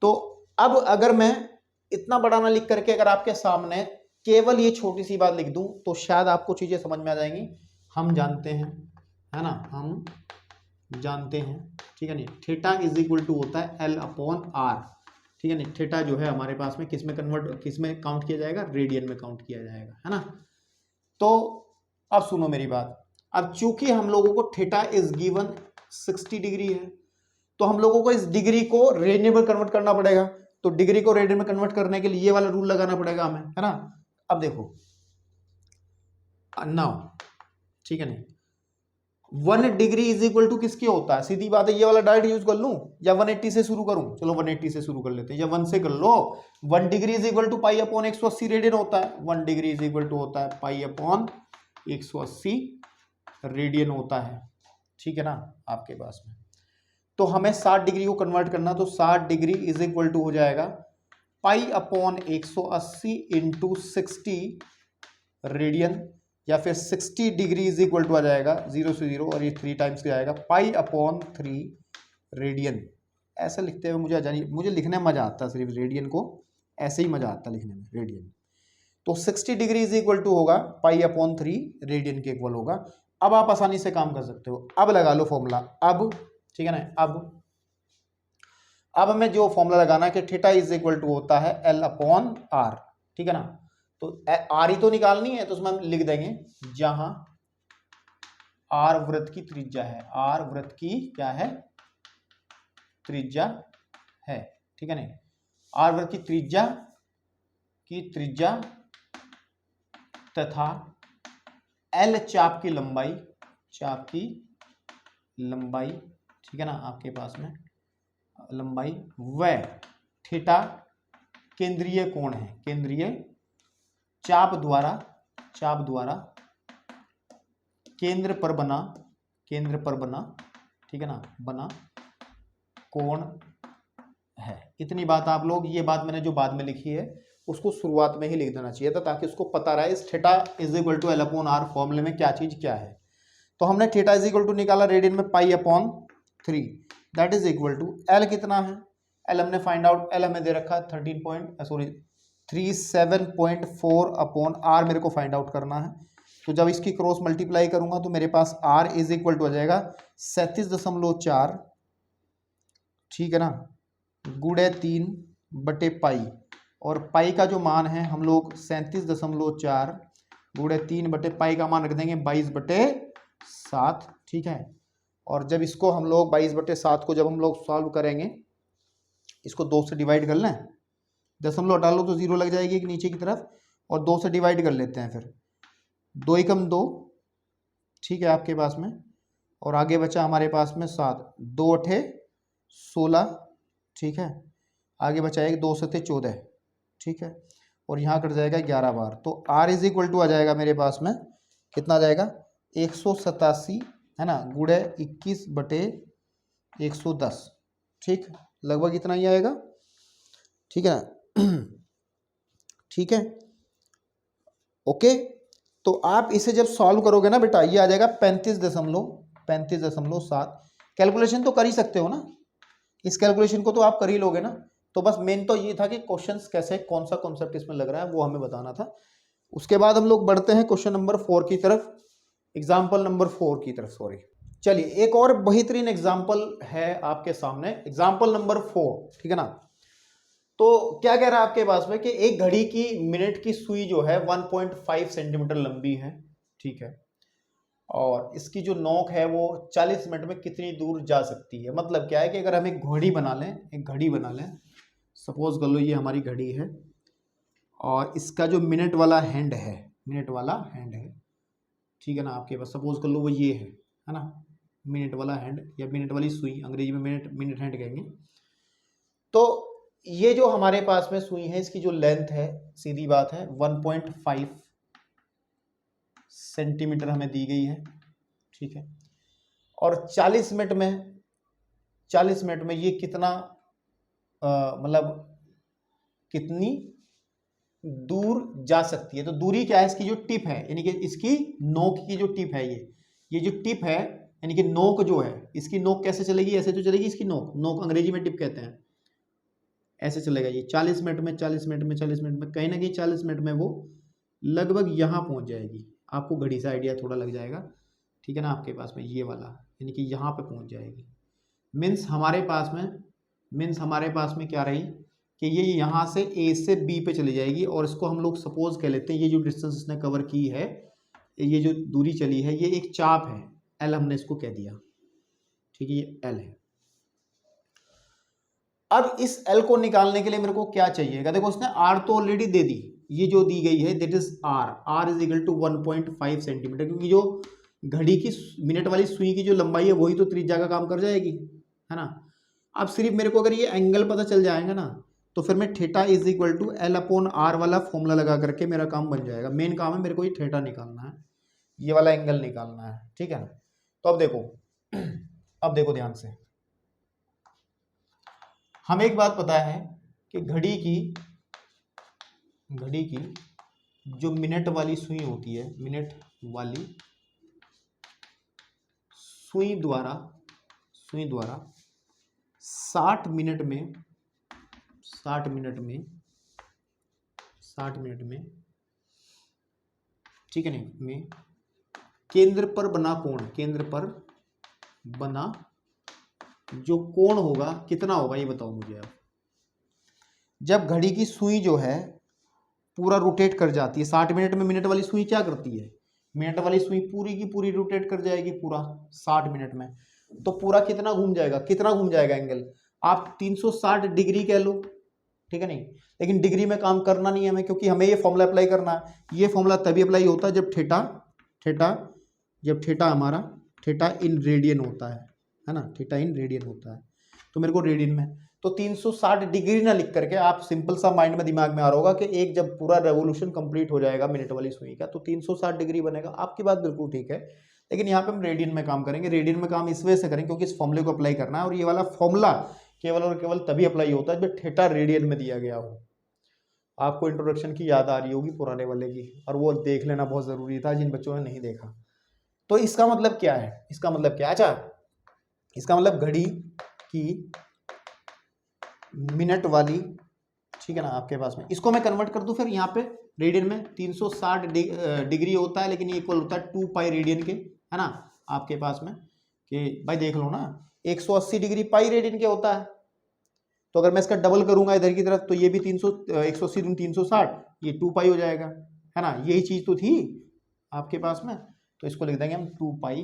तो अब अगर मैं इतना बड़ा ना लिख करके अगर आपके सामने केवल ये छोटी सी बात लिख दूं तो शायद आपको चीजें समझ में आ जाएंगी। हम जानते हैं, है ना, हम जानते हैं, ठीक है नहीं, थीटा इज इक्वल टू होता है एल अपॉन आर, ठीक है नहीं। थीटा जो है हमारे पास में किस में कन्वर्ट, किस में काउंट किया जाएगा? रेडियन में काउंट किया जाएगा, है ना। तो अब सुनो मेरी बात, अब चूंकि हम लोगों को थीटा इज गिवन 60 डिग्री है, तो हम लोगों को इस डिग्री को रेडियन में कन्वर्ट करना पड़ेगा। तो डिग्री को रेडियन में कन्वर्ट करने के लिए ये वाला रूल लगाना पड़ेगा हमें, है ना। अब देखो नाउ, ठीक है नहीं, 1 डिग्री इज इक्वल टू किसके होता है? सीधी बात है, ये वाला डायरेक्ट यूज कर लूं या 180 से शुरू करूं? चलो 180 से शुरू कर लेते हैं, या 1 से कर लो। 1 degree is equal to pi upon 180 radian होता है। 1 डिग्री इज इक्वल टू होता है पाई अपॉन 180 रेडियन होता है, ठीक है ना, आपके पास में। तो हमें 60 डिग्री को कन्वर्ट करना, तो 60 डिग्री इज इक्वल टू हो जाएगा पाई अपॉन 180 इंटू 60 रेडियन, या फिर 60 डिग्री इज इक्वल टू आ जाएगा 0 से 0 और ये 3 टाइम्स के आएगा पाई अपॉन 3 रेडियन। ऐसा लिखते हुए मुझे लिखने में मजा आता है, सिर्फ रेडियन को ऐसे ही मजा आता है लिखने में, रेडियन। तो 60 डिग्री इज इक्वल टू होगा पाई अपॉन 3 रेडियन के इक्वल होगा। अब आप आसानी से काम कर सकते हो, अब लगा लो फॉर्मूला, अब ठीक है ना। अब हमें जो फॉर्मूला लगाना है कि थीटा इज इक्वल टू होता है एल अपॉन आर, ठीक है ना। तो आर ही तो निकालनी है, तो उसमें हम लिख देंगे जहां आर वृत्त की त्रिज्या है, आर वृत्त की क्या है? त्रिज्या है, ठीक है नहीं। आर वृत्त की त्रिज्या तथा एल चाप की लंबाई, ठीक है ना, आपके पास में लंबाई, व थीटा केंद्रीय कोण है, केंद्रीय चाप द्वारा केंद्र पर बना, ठीक है ना, बना कोण है। इतनी बात आप लोग, ये बात मैंने जो बाद में लिखी है उसको शुरुआत में ही लिख देना चाहिए था, ताकि उसको पता रहे इस theta is equal to L upon R फॉर्मूले में क्या चीज क्या है। तो हमने थीटा इज इक्वल टू निकाला रेडियन में pi upon 3, that is equal to L कितना है? एल हमने फाइंड आउट, एल हमें दे रखा है 37.4 अपॉन आर मेरे को फाइंड आउट करना है। तो जब इसकी क्रॉस मल्टीप्लाई करूंगा तो मेरे पास आर इज इक्वल टू आ जाएगा 37.4, ठीक है ना, गुड़े 3 बटे पाई, और पाई का जो मान है हम लोग 37.4 गुड़े 3 बटे पाई का मान रख देंगे 22/7, ठीक है। और जब इसको हम लोग 22/7 को जब हम लोग सॉल्व करेंगे, इसको 2 से डिवाइड कर लें, दशमलव हटा लो तो 0 लग जाएगी एक नीचे की तरफ, और 2 से डिवाइड कर लेते हैं, फिर 2 एकम 2, ठीक है आपके पास में, और आगे बचा हमारे पास में 7, 2 अठे 16, ठीक है, आगे बचा एक 2 सते 14, ठीक है, और यहाँ कट जाएगा 11 बार। तो आर इज इक्वल टू आ जाएगा मेरे पास में कितना आ जाएगा? 187, है ना, गुड़े 21/110, ठीक, लगभग इतना ही आएगा, ठीक है ना। ठीक है, ओके। तो आप इसे जब सॉल्व करोगे ना बेटा, ये आ जाएगा 35.7। कैलकुलेशन तो कर ही सकते हो ना, इस कैलकुलेशन को तो आप कर ही लोगे ना। तो बस मेन तो ये था कि क्वेश्चंस कैसे, कौन सा कॉन्सेप्ट इसमें लग रहा है वो हमें बताना था। उसके बाद हम लोग बढ़ते हैं क्वेश्चन नंबर 4 की तरफ, एग्जाम्पल नंबर 4 की तरफ, सॉरी। चलिए एक और बेहतरीन एग्जाम्पल है आपके सामने, एग्जाम्पल नंबर 4, ठीक है ना। तो क्या कह रहा है आपके पास में कि एक घड़ी की मिनट की सुई जो है 1.5 सेंटीमीटर लंबी है, ठीक है, और इसकी जो नोक है वो 40 मिनट में कितनी दूर जा सकती है। मतलब क्या है कि अगर हम एक घड़ी बना लें, एक घड़ी बना लें, सपोज कर लो ये हमारी घड़ी है और इसका जो मिनट वाला हैंड है, मिनट वाला हैंड है, ठीक है ना, आपके पास सपोज कर लो वो ये है ना, मिनट वाला हैंड या मिनट वाली सुई, अंग्रेजी में मिनट मिनट हैंड कहेंगे। तो ये जो हमारे पास में सुई है इसकी जो लेंथ है, सीधी बात है 1.5 सेंटीमीटर हमें दी गई है, ठीक है, और 40 मिनट में ये कितना मतलब कितनी दूर जा सकती है। तो दूरी क्या है, इसकी जो टिप है, यानी कि इसकी नोक की जो टिप है, ये जो टिप है, यानी कि नोक जो है, इसकी नोक कैसे चलेगी, ऐसे तो चलेगी इसकी नोक अंग्रेजी में टिप कहते हैं, ऐसे चलेगा ये 40 मिनट में कहीं ना कहीं 40 मिनट में वो लगभग यहाँ पहुँच जाएगी। आपको घड़ी से आइडिया थोड़ा लग जाएगा, ठीक है ना, आपके पास में ये वाला यानी कि यहाँ पे पहुँच जाएगी। मीन्स हमारे पास में क्या रही कि ये यहाँ से ए से बी पे चली जाएगी, और इसको हम लोग सपोज कह लेते हैं ये जो डिस्टेंस इसने कवर की है, ये जो दूरी चली है, ये एक चाप है, एल हमने इसको कह दिया, ठीक है, ये एल है। अब इस एल को निकालने के लिए मेरे को क्या चाहिएगा, देखो उसने आर तो ऑलरेडी दे दी, ये जो दी गई है that is R is equal to 1.5 centimetre, क्योंकि जो घड़ी की मिनट वाली सुई की जो लंबाई है वही तो त्रिज्या का काम कर जाएगी, है ना। अब सिर्फ मेरे को अगर ये एंगल पता चल जाएगा ना, तो फिर मैं theta is equal to L upon R वाला फॉर्मूला लगा करके मेरा काम बन जाएगा। मेन काम है मेरे को ये थीटा निकालना है, ये वाला एंगल निकालना है, ठीक है ना। तो अब देखो ध्यान से, हमें एक बात पता है कि घड़ी की जो मिनट वाली सुई होती है, मिनट वाली सुई द्वारा 60 मिनट में ठीक है नहीं में केंद्र पर बना जो कोण होगा कितना होगा, ये बताओ मुझे आप। जब घड़ी की सुई जो है पूरा रोटेट कर जाती है 60 मिनट में, मिनट वाली सुई क्या करती है, मिनट वाली सुई पूरी की पूरी रोटेट कर जाएगी पूरा 60 मिनट में, तो पूरा कितना घूम जाएगा एंगल, आप 360 डिग्री कह लो, ठीक है नहीं। लेकिन डिग्री में काम करना नहीं है हमें, क्योंकि हमें ये फॉर्मूला अप्लाई करना है। ये फॉर्मूला तभी अप्लाई होता है जब थीटा हमारा थीटा इन रेडियन होता है ना, थीटा इन रेडियन होता है। तो मेरे को रेडियन में, तो 360 डिग्री ना लिख करके आप सिंपल सा माइंड में दिमाग में आ रहा होगा कि एक जब पूरा रेवोल्यूशन कंप्लीट हो जाएगा मिनट वाली सुई का तो 360 डिग्री बनेगा। आपकी बात बिल्कुल ठीक है, लेकिन यहाँ पे हम रेडियन में काम करेंगे। रेडियन में काम इस वजह से करेंगे क्योंकि इस फॉर्मूले को अप्लाई करना है, और ये वाला फॉर्मूला केवल और केवल तभी अप्लाई होता है जब थीटा रेडियन में दिया गया हो। आपको इंट्रोडक्शन की याद आ रही होगी पुराने वाले की, और वो देख लेना बहुत जरूरी था जिन बच्चों ने नहीं देखा। तो इसका मतलब क्या है, अच्छा इसका मतलब घड़ी की मिनट वाली, ठीक है ना, आपके पास में इसको मैं कन्वर्ट कर दूं फिर यहाँ पे रेडियन में, 360 डिग्री होता है, लेकिन ये इक्वल होता है 2 पाई रेडियन के, है ना, आपके पास में कि भाई देख लो ना 180 डिग्री पाई रेडियन के होता है। तो अगर मैं इसका डबल करूंगा इधर की तरफ तो ये भी 180 दूनी 360, ये 2 पाई हो जाएगा, है ना, यही चीज तो थी आपके पास में। तो इसको लिख देंगे हम 2 पाई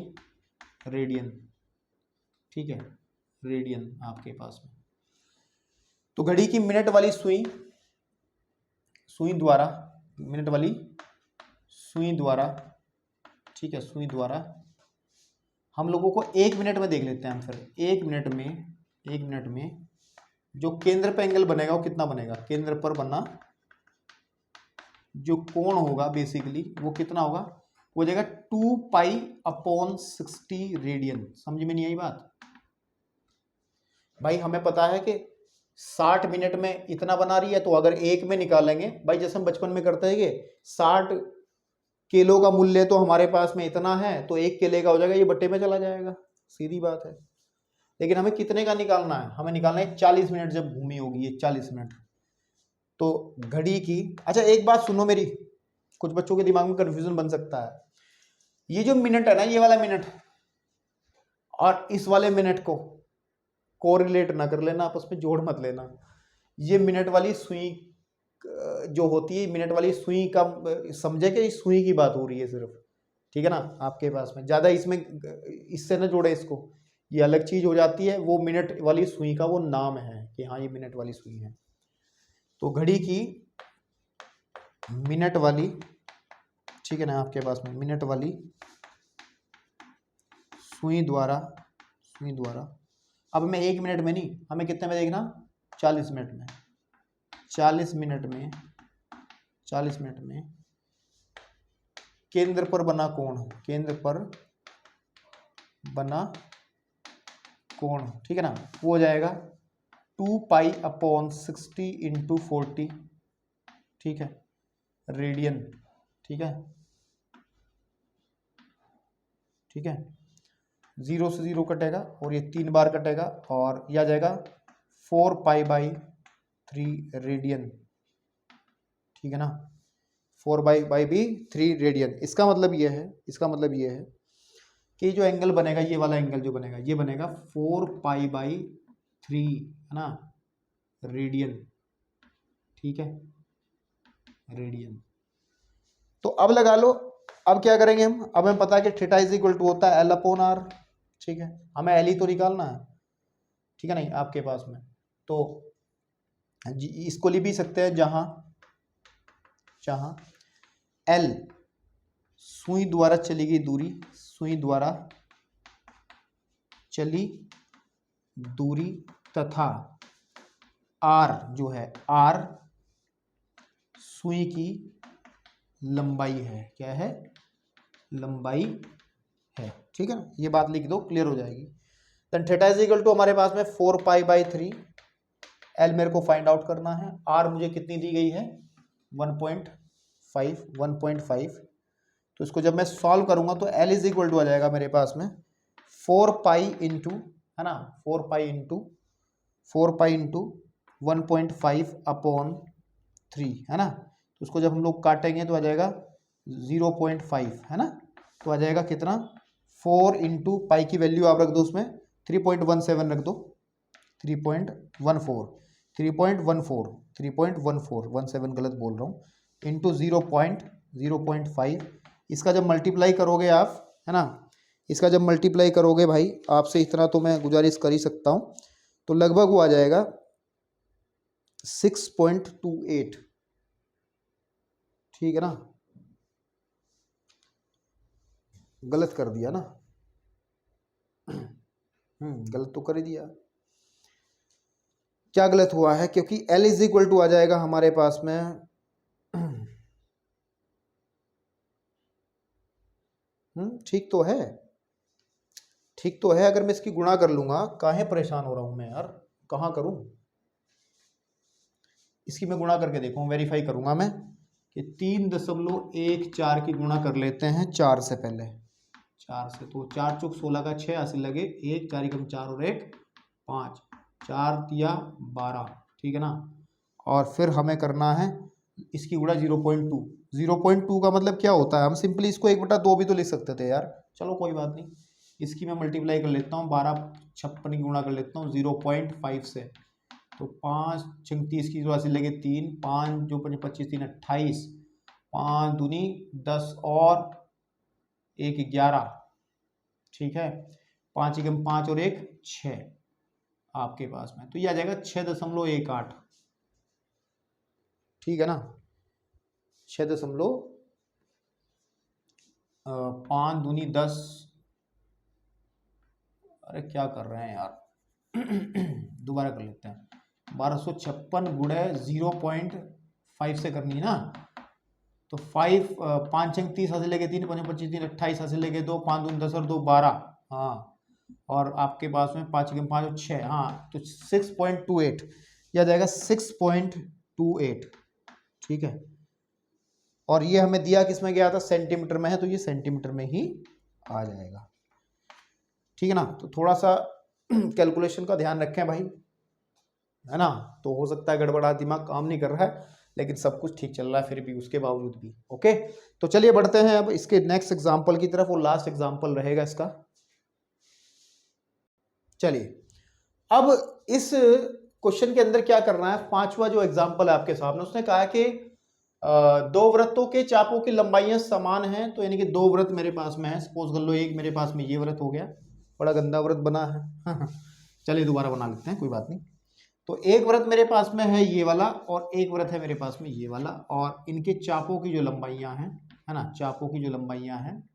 रेडियन, ठीक है, रेडियन आपके पास में। तो घड़ी की मिनट वाली सुई द्वारा ठीक है, सुई द्वारा हम लोगों को 1 मिनट में देख लेते हैं हम फिर। 1 मिनट में जो केंद्र पे एंगल बनेगा वो कितना बनेगा, केंद्र पर बना जो कोण होगा बेसिकली वो कितना होगा, वो हो जाएगा 2 पाई अपॉन 60 रेडियन। समझ में नहीं आई बात भाई, हमें पता है कि 60 मिनट में इतना बना रही है, तो अगर 1 में निकालेंगे भाई, जैसे हम बचपन में करते हैं कि 60 किलो का मूल्य तो हमारे पास में इतना है, तो 1 किले का हो जाएगा, ये बट्टे में चला जाएगा, सीधी बात है। लेकिन हमें कितने का निकालना है, हमें निकालना है 40 मिनट जब घूमी होगी ये 40 मिनट। तो घड़ी की, अच्छा एक बात सुनो मेरी, कुछ बच्चों के दिमाग में कंफ्यूजन बन सकता है। ये जो मिनट है ना, ये वाला मिनट, और इस वाले मिनट को कोरिलेट ना कर लेना, आपस में जोड़ मत लेना। ये मिनट वाली सुई जो होती है, मिनट वाली सुई का समझे कि इस सुई की बात हो रही है सिर्फ, ठीक है ना। आपके पास में ज़्यादा इसमें इससे ना जोड़े इसको, ये अलग चीज़ हो जाती है। वो मिनट वाली सुई का वो नाम है कि हाँ ये मिनट वाली सुई है। तो घड़ी की मिनट वाली, ठीक है ना, आपके पास में मिनट वाली सुई द्वारा अब हमें 1 मिनट में नहीं, हमें कितने में देखना, 40 मिनट में। 40 मिनट में केंद्र पर बना कोण, केंद्र पर बना कोण, ठीक है ना, वो हो जाएगा 2π/60 × 40, ठीक है, रेडियन, ठीक है, 0 से 0 कटेगा और ये 3 बार कटेगा और यह आ जाएगा 4π/3 रेडियन, ठीक है ना, 4π/3 रेडियन। इसका मतलब ये है कि जो एंगल बनेगा, ये वाला एंगल जो बनेगा, ये बनेगा 4π/3, है ना, रेडियन, ठीक है, रेडियन। तो अब लगा लो, अब क्या करेंगे हम, अब हमें पता है कि थीटा इज इक्वल टू होता है L/R, ठीक है, हमें L ही तो निकालना है, ठीक है नहीं आपके पास में। तो इसको लिख भी सकते हैं जहां L सुई द्वारा चली गई दूरी, सुई द्वारा चली दूरी, तथा R जो है, R सुई की लंबाई है, क्या है, लंबाई है, ठीक है ना, ये बात लिख दो, क्लियर हो जाएगी। Then theta is equal to हमारे पास में 4π/3, L मेरे को फाइंड आउट करना है, R मुझे कितनी दी गई है, 1.5, तो इसको जब मैं सॉल्व करूंगा तो L इज इक्वल टू आ जाएगा मेरे पास में 4π इंटू, है ना, 4π इंटू 1.5/3, है ना। तो उसको जब हम लोग काटेंगे तो आ जाएगा 0.5, है ना, तो आ जाएगा कितना, 4 इंटू पाई की वैल्यू आप रख दो उसमें 3.17 रख दो, 3.17 गलत बोल रहा हूँ, इंटू 0.5। इसका जब मल्टीप्लाई करोगे आप, है ना, इसका जब मल्टीप्लाई करोगे भाई, आपसे इतना तो मैं गुजारिश कर ही सकता हूँ, तो लगभग वो आ जाएगा 6.28, ठीक है ना, गलत कर दिया ना, गलत तो कर ही दिया। क्या गलत हुआ है, क्योंकि L इज इक्वल टू आ जाएगा हमारे पास में ठीक तो है, ठीक तो है। अगर मैं इसकी गुणा कर लूंगा, काहे परेशान हो रहा हूं मैं यार, कहाँ करूं, इसकी मैं गुणा करके देखूं, वेरीफाई करूंगा मैं कि 3.14 की गुणा कर लेते हैं 4 से पहले, 4 से, तो 4 चौक 16 का 6 80 लगे, 1 4 कम 4 और 1 5, 4 तिया 12, ठीक है ना। और फिर हमें करना है इसकी गुणा 0.2, 0.2 का मतलब क्या होता है, हम सिंपली इसको 1/2 भी तो लिख सकते थे यार, चलो कोई बात नहीं, इसकी मैं मल्टीप्लाई कर लेता हूँ, 12×56 की गुणा कर लेता हूँ 0.5 से, तो 5 36 की 80 लगे 3, 5 जो 25 3 28, 5 दूनी 10 और 1 11, ठीक है, 5 एकम 5 और 1 6 आपके पास में, तो ये आ जाएगा 6.18, ठीक है ना, 6.5 दूनी 10, अरे क्या कर रहे हैं यार दोबारा कर लेते हैं, 1256 गुणे 0.5 से करनी है ना, तो 5 5 30 हासिल लेके 3 5 25 3 28 हासिल लेके 2 5 दूनी 10 और 2 12, हाँ, और आपके पास में 5 एकम 5 और 6, हाँ, तो 6.28 यह आ जाएगा 6.28, ठीक है। और ये हमें दिया किसमें गया था, सेंटीमीटर में है, तो ये सेंटीमीटर में ही आ जाएगा, ठीक है ना। तो थोड़ा सा कैलकुलेशन का ध्यान रखें भाई, है ना, तो हो सकता है गड़बड़ा, दिमाग काम नहीं कर रहा है, लेकिन सब कुछ ठीक चल रहा है फिर भी, उसके बावजूद भी। ओके, तो चलिए बढ़ते हैं अब इसके नेक्स्ट एग्जाम्पल की तरफ, वो लास्ट एग्जाम्पल रहेगा इसका। चलिए अब इस क्वेश्चन के अंदर क्या करना है, पांचवा जो एग्जाम्पल है आपके सामने, उसने कहा कि दो वृत्तों के चापों की लंबाइयां समान हैं, तो यानी कि दो वृत्त मेरे पास में है, सपोज कर लो एक मेरे पास में ये वृत्त हो गया, बड़ा गंदा वृत्त बना है चलिए दोबारा बना लेते हैं, कोई बात नहीं। तो एक वृत्त मेरे पास में है ये वाला और एक वृत्त है मेरे पास में ये वाला, और इनके चापों की जो लंबाइयां हैं, है ना, चापों की जो लंबाइयां हैं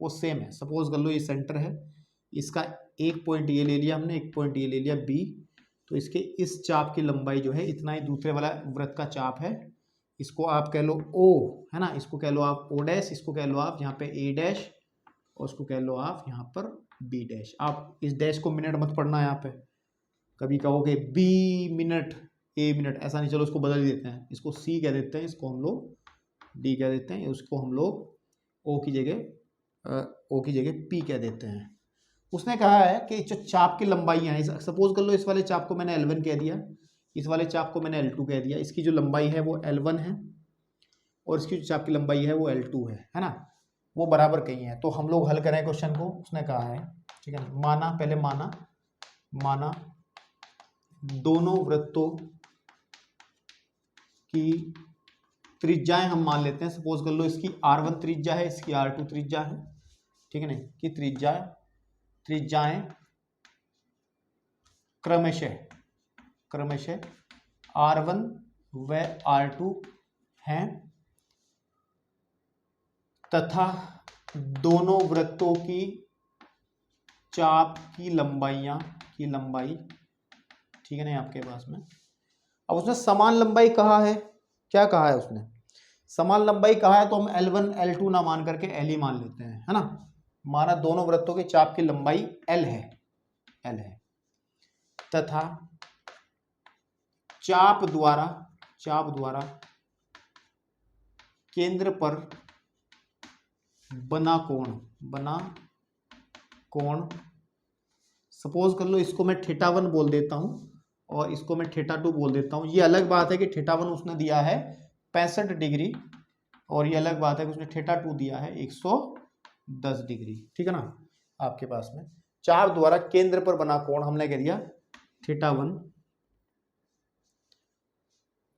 वो सेम है। सपोज कर लो ये सेंटर है, इसका एक पॉइंट ये ले लिया हमने, एक पॉइंट ये ले लिया बी, तो इसके इस चाप की लंबाई जो है इतना ही दूसरे वाला वृत्त का चाप है, इसको आप कह लो ओ, है ना, इसको कह लो आप ओ डैश, इसको कह लो आप यहाँ पे ए डैश, और उसको कह लो आप यहाँ पर बी डैश। आप इस डैश को मिनट मत पढ़ना यहाँ पे, कभी कहोगे बी मिनट ए मिनट, ऐसा नहीं, चलो उसको बदल ही देते हैं, इसको सी कह देते हैं, इसको हम लोग डी कह देते हैं, उसको हम लोग ओ की जगह पी कह देते हैं। उसने कहा है कि जो चाप की लंबाइयाँ हैं, सपोज कर लो इस वाले चाप को मैंने L1 कह दिया, इस वाले चाप को मैंने L2 कह दिया, इसकी जो लंबाई है वो L1 है और इसकी जो चाप की लंबाई है वो L2 है ना, वो बराबर कहीं है। तो हम लोग हल करें क्वेश्चन को, उसने कहा है, ठीक है, माना पहले माना दोनों वृत्तों की त्रिज्याएं हम मान लेते हैं, सपोज कर लो इसकी R1 त्रिज्या है, इसकी R2 त्रिज्या है, ठीक है, नहीं कि त्रिज्याएं क्रमशः R1 व R2 हैं तथा दोनों वृत्तों की चाप की लंबाई, ठीक है ना, आपके पास में। अब उसने समान लंबाई कहा है, क्या कहा है उसने, समान लंबाई कहा है, तो हम L1 L2 ना मान करके L ही मान लेते हैं, है ना। माना दोनों वृत्तों के चाप की लंबाई L है तथा चाप द्वारा केंद्र पर बना कोण, सपोज कर लो इसको मैं θ1 बोल देता हूं और इसको मैं θ2 बोल देता हूं। ये अलग बात है कि θ1 उसने दिया है 65 डिग्री और ये अलग बात है कि उसने θ2 दिया है 110 डिग्री, ठीक है ना। आपके पास में चाप द्वारा केंद्र पर बना कोण हमने कह दिया θ1,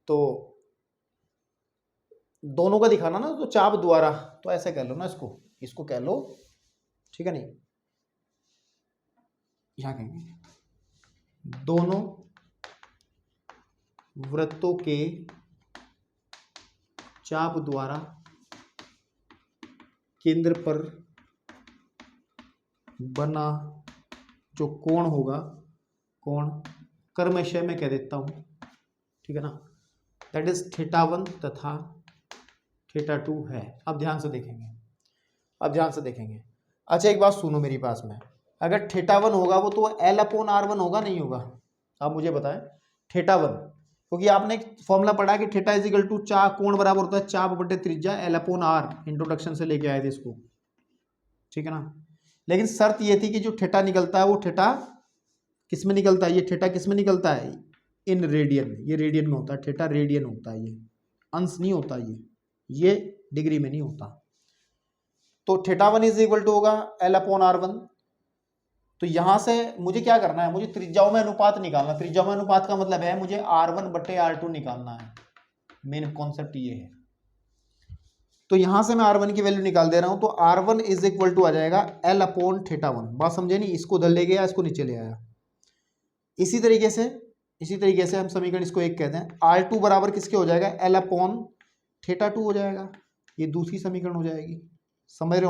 तो दोनों का दिखाना ना, तो चाप द्वारा, तो ऐसे कह लो ना, इसको कह लो, ठीक है, नहीं यहां कहेंगे दोनों वृत्तों के चाप द्वारा केंद्र पर बना जो कोण होगा, कोण क्रमशः में कह देता हूं, ठीक है ना, दैट इज θ1 तथा θ2 है। अब ध्यान से देखेंगे, अच्छा एक बात सुनो मेरी पास में, अगर θ1 होगा वो तो L/R1 होगा, नहीं होगा, आप मुझे बताएं θ1, क्योंकि आपने एक फॉर्मूला पढ़ा कि θ इज इक्वल टू चाप, कोण बराबर होता है चाप बटे त्रिज्या L/R, इंट्रोडक्शन से लेके आए थे इसको, ठीक है ना। लेकिन शर्त ये थी कि जो θ निकलता है वो θ किस में निकलता है, ये θ किस में निकलता है, इन रेडियन, ये रेडियन में होता है, θ रेडियन होता है, ये अंश नहीं होता, ये डिग्री में नहीं होता। तो θ1 इज इक्वल टू होगा L/R1। तो यहां से मुझे क्या करना है, मुझे त्रिज्याओं में अनुपात निकालना। त्रिज्याओं में अनुपात का मतलब है मुझे R1 बटे R2 निकालना है, मेन कॉन्सेप्ट ये है। तो यहां से मैं R1 की वैल्यू निकाल दे रहा हूं, तो R1 इज इक्वल टू आ जाएगा L/θ1। बात समझे नहीं, इसको उधर ले गया, इसको नीचे ले आया। इसी तरीके से हम समीकरण इसको एक कहते हैं, R2 बराबर किसके हो जाएगा, L/θ2 हो जाएगा। ये दूसरी समीकरण हो जाएगी, समझ रहे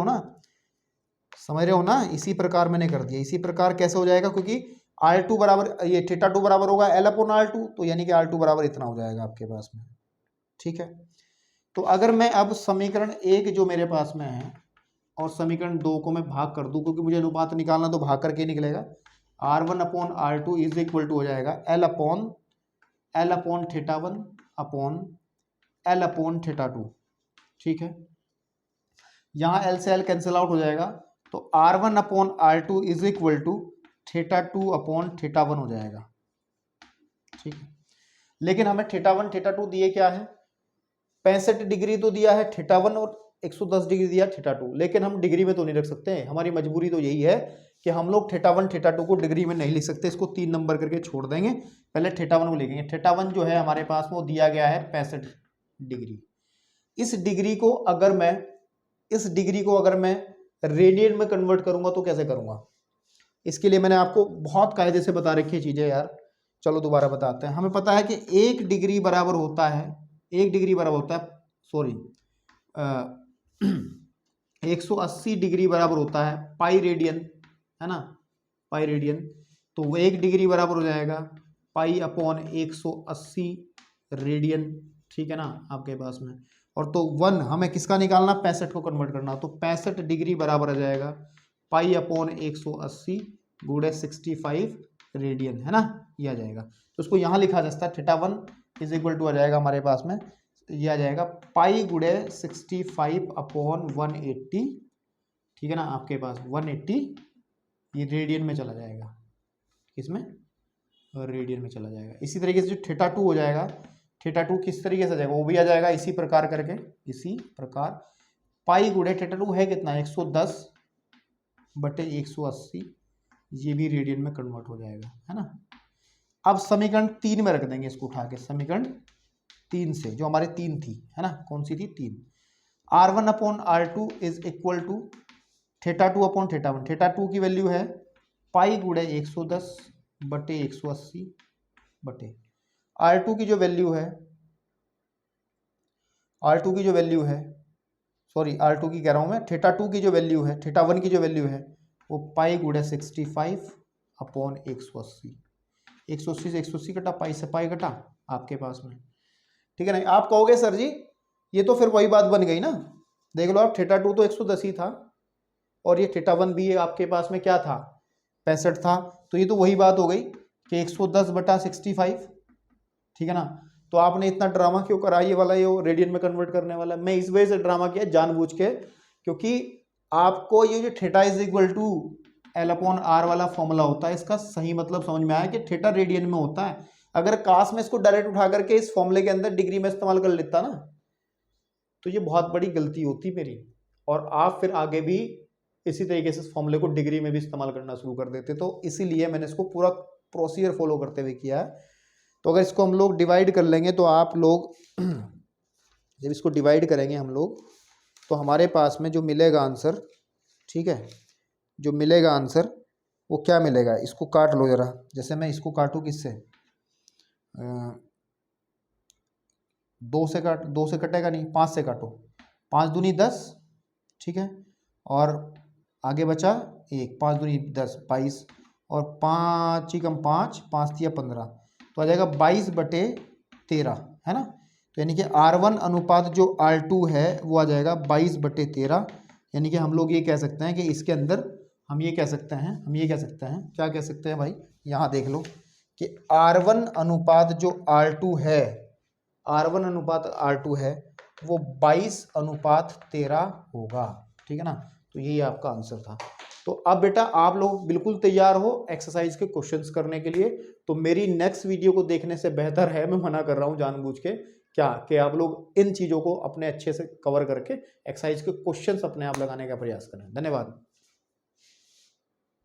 हो ना। इसी प्रकार मैंने कर दिया, इसी प्रकार कैसे हो जाएगा, क्योंकि R2 बराबर, ये θ2 बराबर होगा L/R2, तो यानी कि R2 बराबर इतना हो जाएगा आपके पास में, ठीक है। तो अगर मैं अब समीकरण 1 जो मेरे पास में है और समीकरण 2 को मैं भाग कर दूं, क्योंकि मुझे अनुपात निकालना, तो भाग करके निकलेगा, R1/R2 इज इक्वल टू हो जाएगा L/θ1 L/θ2, ठीक है। यहां L से L कैंसिल आउट हो जाएगा, तो R1/R2 इज इक्वल टू θ2/θ1 हो जाएगा, ठीक है। लेकिन हमें θ1 θ2 दिए क्या है, 65 डिग्री तो दिया है θ1 और 110 डिग्री दिया θ2, लेकिन हम डिग्री में तो नहीं रख सकते हैं, हमारी मजबूरी तो यही है कि हम लोग θ1 θ2 को डिग्री में नहीं लिख सकते, इसको 3 नंबर करके छोड़ देंगे, पहले θ1 को लिखेंगे। θ1 जो है हमारे पास में वो दिया गया है 65 डिग्री। इस डिग्री को अगर मैं रेडियन में कन्वर्ट करूंगा तो कैसे करूंगा, इसके लिए मैंने आपको बहुत कायदे से बता रखी है चीजें यार। चलो दोबारा बताते हैं। हमें पता है कि 1 डिग्री बराबर होता है 180 डिग्री बराबर होता है पाई रेडियन, है ना, पाई रेडियन। तो वो 1 डिग्री बराबर हो जाएगा पाई अपॉन 180 रेडियन, ठीक है ना आपके पास में। और तो 1 हमें किसका निकालना, 65 को कन्वर्ट करना, तो 65 डिग्री बराबर आ जाएगा पाई अपॉन 180 गुणे 65 रेडियन, है ना, ये आ जाएगा। तो उसको यहाँ लिखा जा सकता है θ1 इज इक्वल टू आ जाएगा हमारे पास में, ये आ जाएगा पाई गुणे 65 अपॉन 180, ठीक है ना आपके पास 180, ये रेडियन में चला जाएगा, किसमें, रेडियन में चला जाएगा। इसी तरीके से जो θ2 हो जाएगा, θ2 किस तरीके से आ जाएगा, वो भी आ जाएगा इसी प्रकार करके, इसी प्रकार पाई गुणे θ2 है कितना 110 बटे 180, ये भी रेडियन में कन्वर्ट हो जाएगा, है ना। अब समीकरण 3 में रख देंगे इसको उठा के, समीकरण 3 से जो हमारे 3 थी, है ना, कौन सी थी, 3। R1 upon R2 is equal to θ2 upon θ1। θ2 की वैल्यू है पाई गुणे 110 बटे 180 बटे R2 की जो वैल्यू है, R2 की जो वैल्यू है, सॉरी R2 की कह रहा हूं मैं, θ2 की जो वैल्यू है, θ1 की जो वैल्यू है वो पाई गुणे 65 अपॉन 180। 180 से 180 कटा, पाई से पाई कटा आपके पास में, ठीक है ना। आप कहोगे सर जी ये तो फिर वही बात बन गई ना, देख लो आप, θ2 तो 110 ही था और ये θ1 भी आपके पास में क्या था, 65 था, तो ये तो वही बात हो गई कि 110 बटा 65, ठीक है ना। तो आपने इतना ड्रामा क्यों करा, ये वाला ये रेडियन में कन्वर्ट करने वाला, मैं इस वजह से ड्रामा किया जानबूझ के, क्योंकि आपको ये जो theta is equal to L upon R वाला फॉर्मूला होता है, इसका सही मतलब समझ में आया कि थीटा रेडियन में होता है। अगर काश में इसको डायरेक्ट उठा करके इस फॉर्मूले के अंदर डिग्री में इस्तेमाल कर लेता ना, तो ये बहुत बड़ी गलती होती मेरी, और आप फिर आगे भी इसी तरीके से इस फॉर्मूले को डिग्री में भी इस्तेमाल करना शुरू कर देते। तो इसीलिए मैंने इसको पूरा प्रोसीजर फॉलो करते हुए किया है। तो अगर इसको हम लोग डिवाइड कर लेंगे तो आप लोग जब इसको डिवाइड करेंगे हम लोग, तो हमारे पास में जो मिलेगा आंसर, ठीक है, जो मिलेगा आंसर वो क्या मिलेगा, इसको काट लो जरा, जैसे मैं इसको काटूँ किससे, 2 से काट, 2 से कटेगा नहीं, 5 से काटो, 5 दूनी 10, ठीक है, और आगे बचा 1, 5 दूनी 10 22, और 5 ही कम 5, 5 दिया 15, तो आ जाएगा 22 बटे 13, है ना। तो यानी कि R1 अनुपात जो R2 है वो आ जाएगा 22 बटे 13, यानी कि हम लोग ये कह सकते हैं कि इसके अंदर हम ये कह सकते हैं, क्या कह सकते हैं भाई, यहाँ देख लो कि R1 अनुपात जो R2 है, R1 अनुपात R2 है वो 22 अनुपात 13 होगा, ठीक है ना। तो यही आपका आंसर था। तो अब बेटा आप लोग बिल्कुल तैयार हो एक्सरसाइज के क्वेश्चंस करने के लिए। तो मेरी नेक्स्ट वीडियो को देखने से बेहतर है, मैं मना कर रहा हूँ जानबूझ के, क्या कि आप लोग इन चीज़ों को अपने अच्छे से कवर करके एक्सरसाइज के क्वेश्चंस अपने आप लगाने का प्रयास करें। धन्यवाद।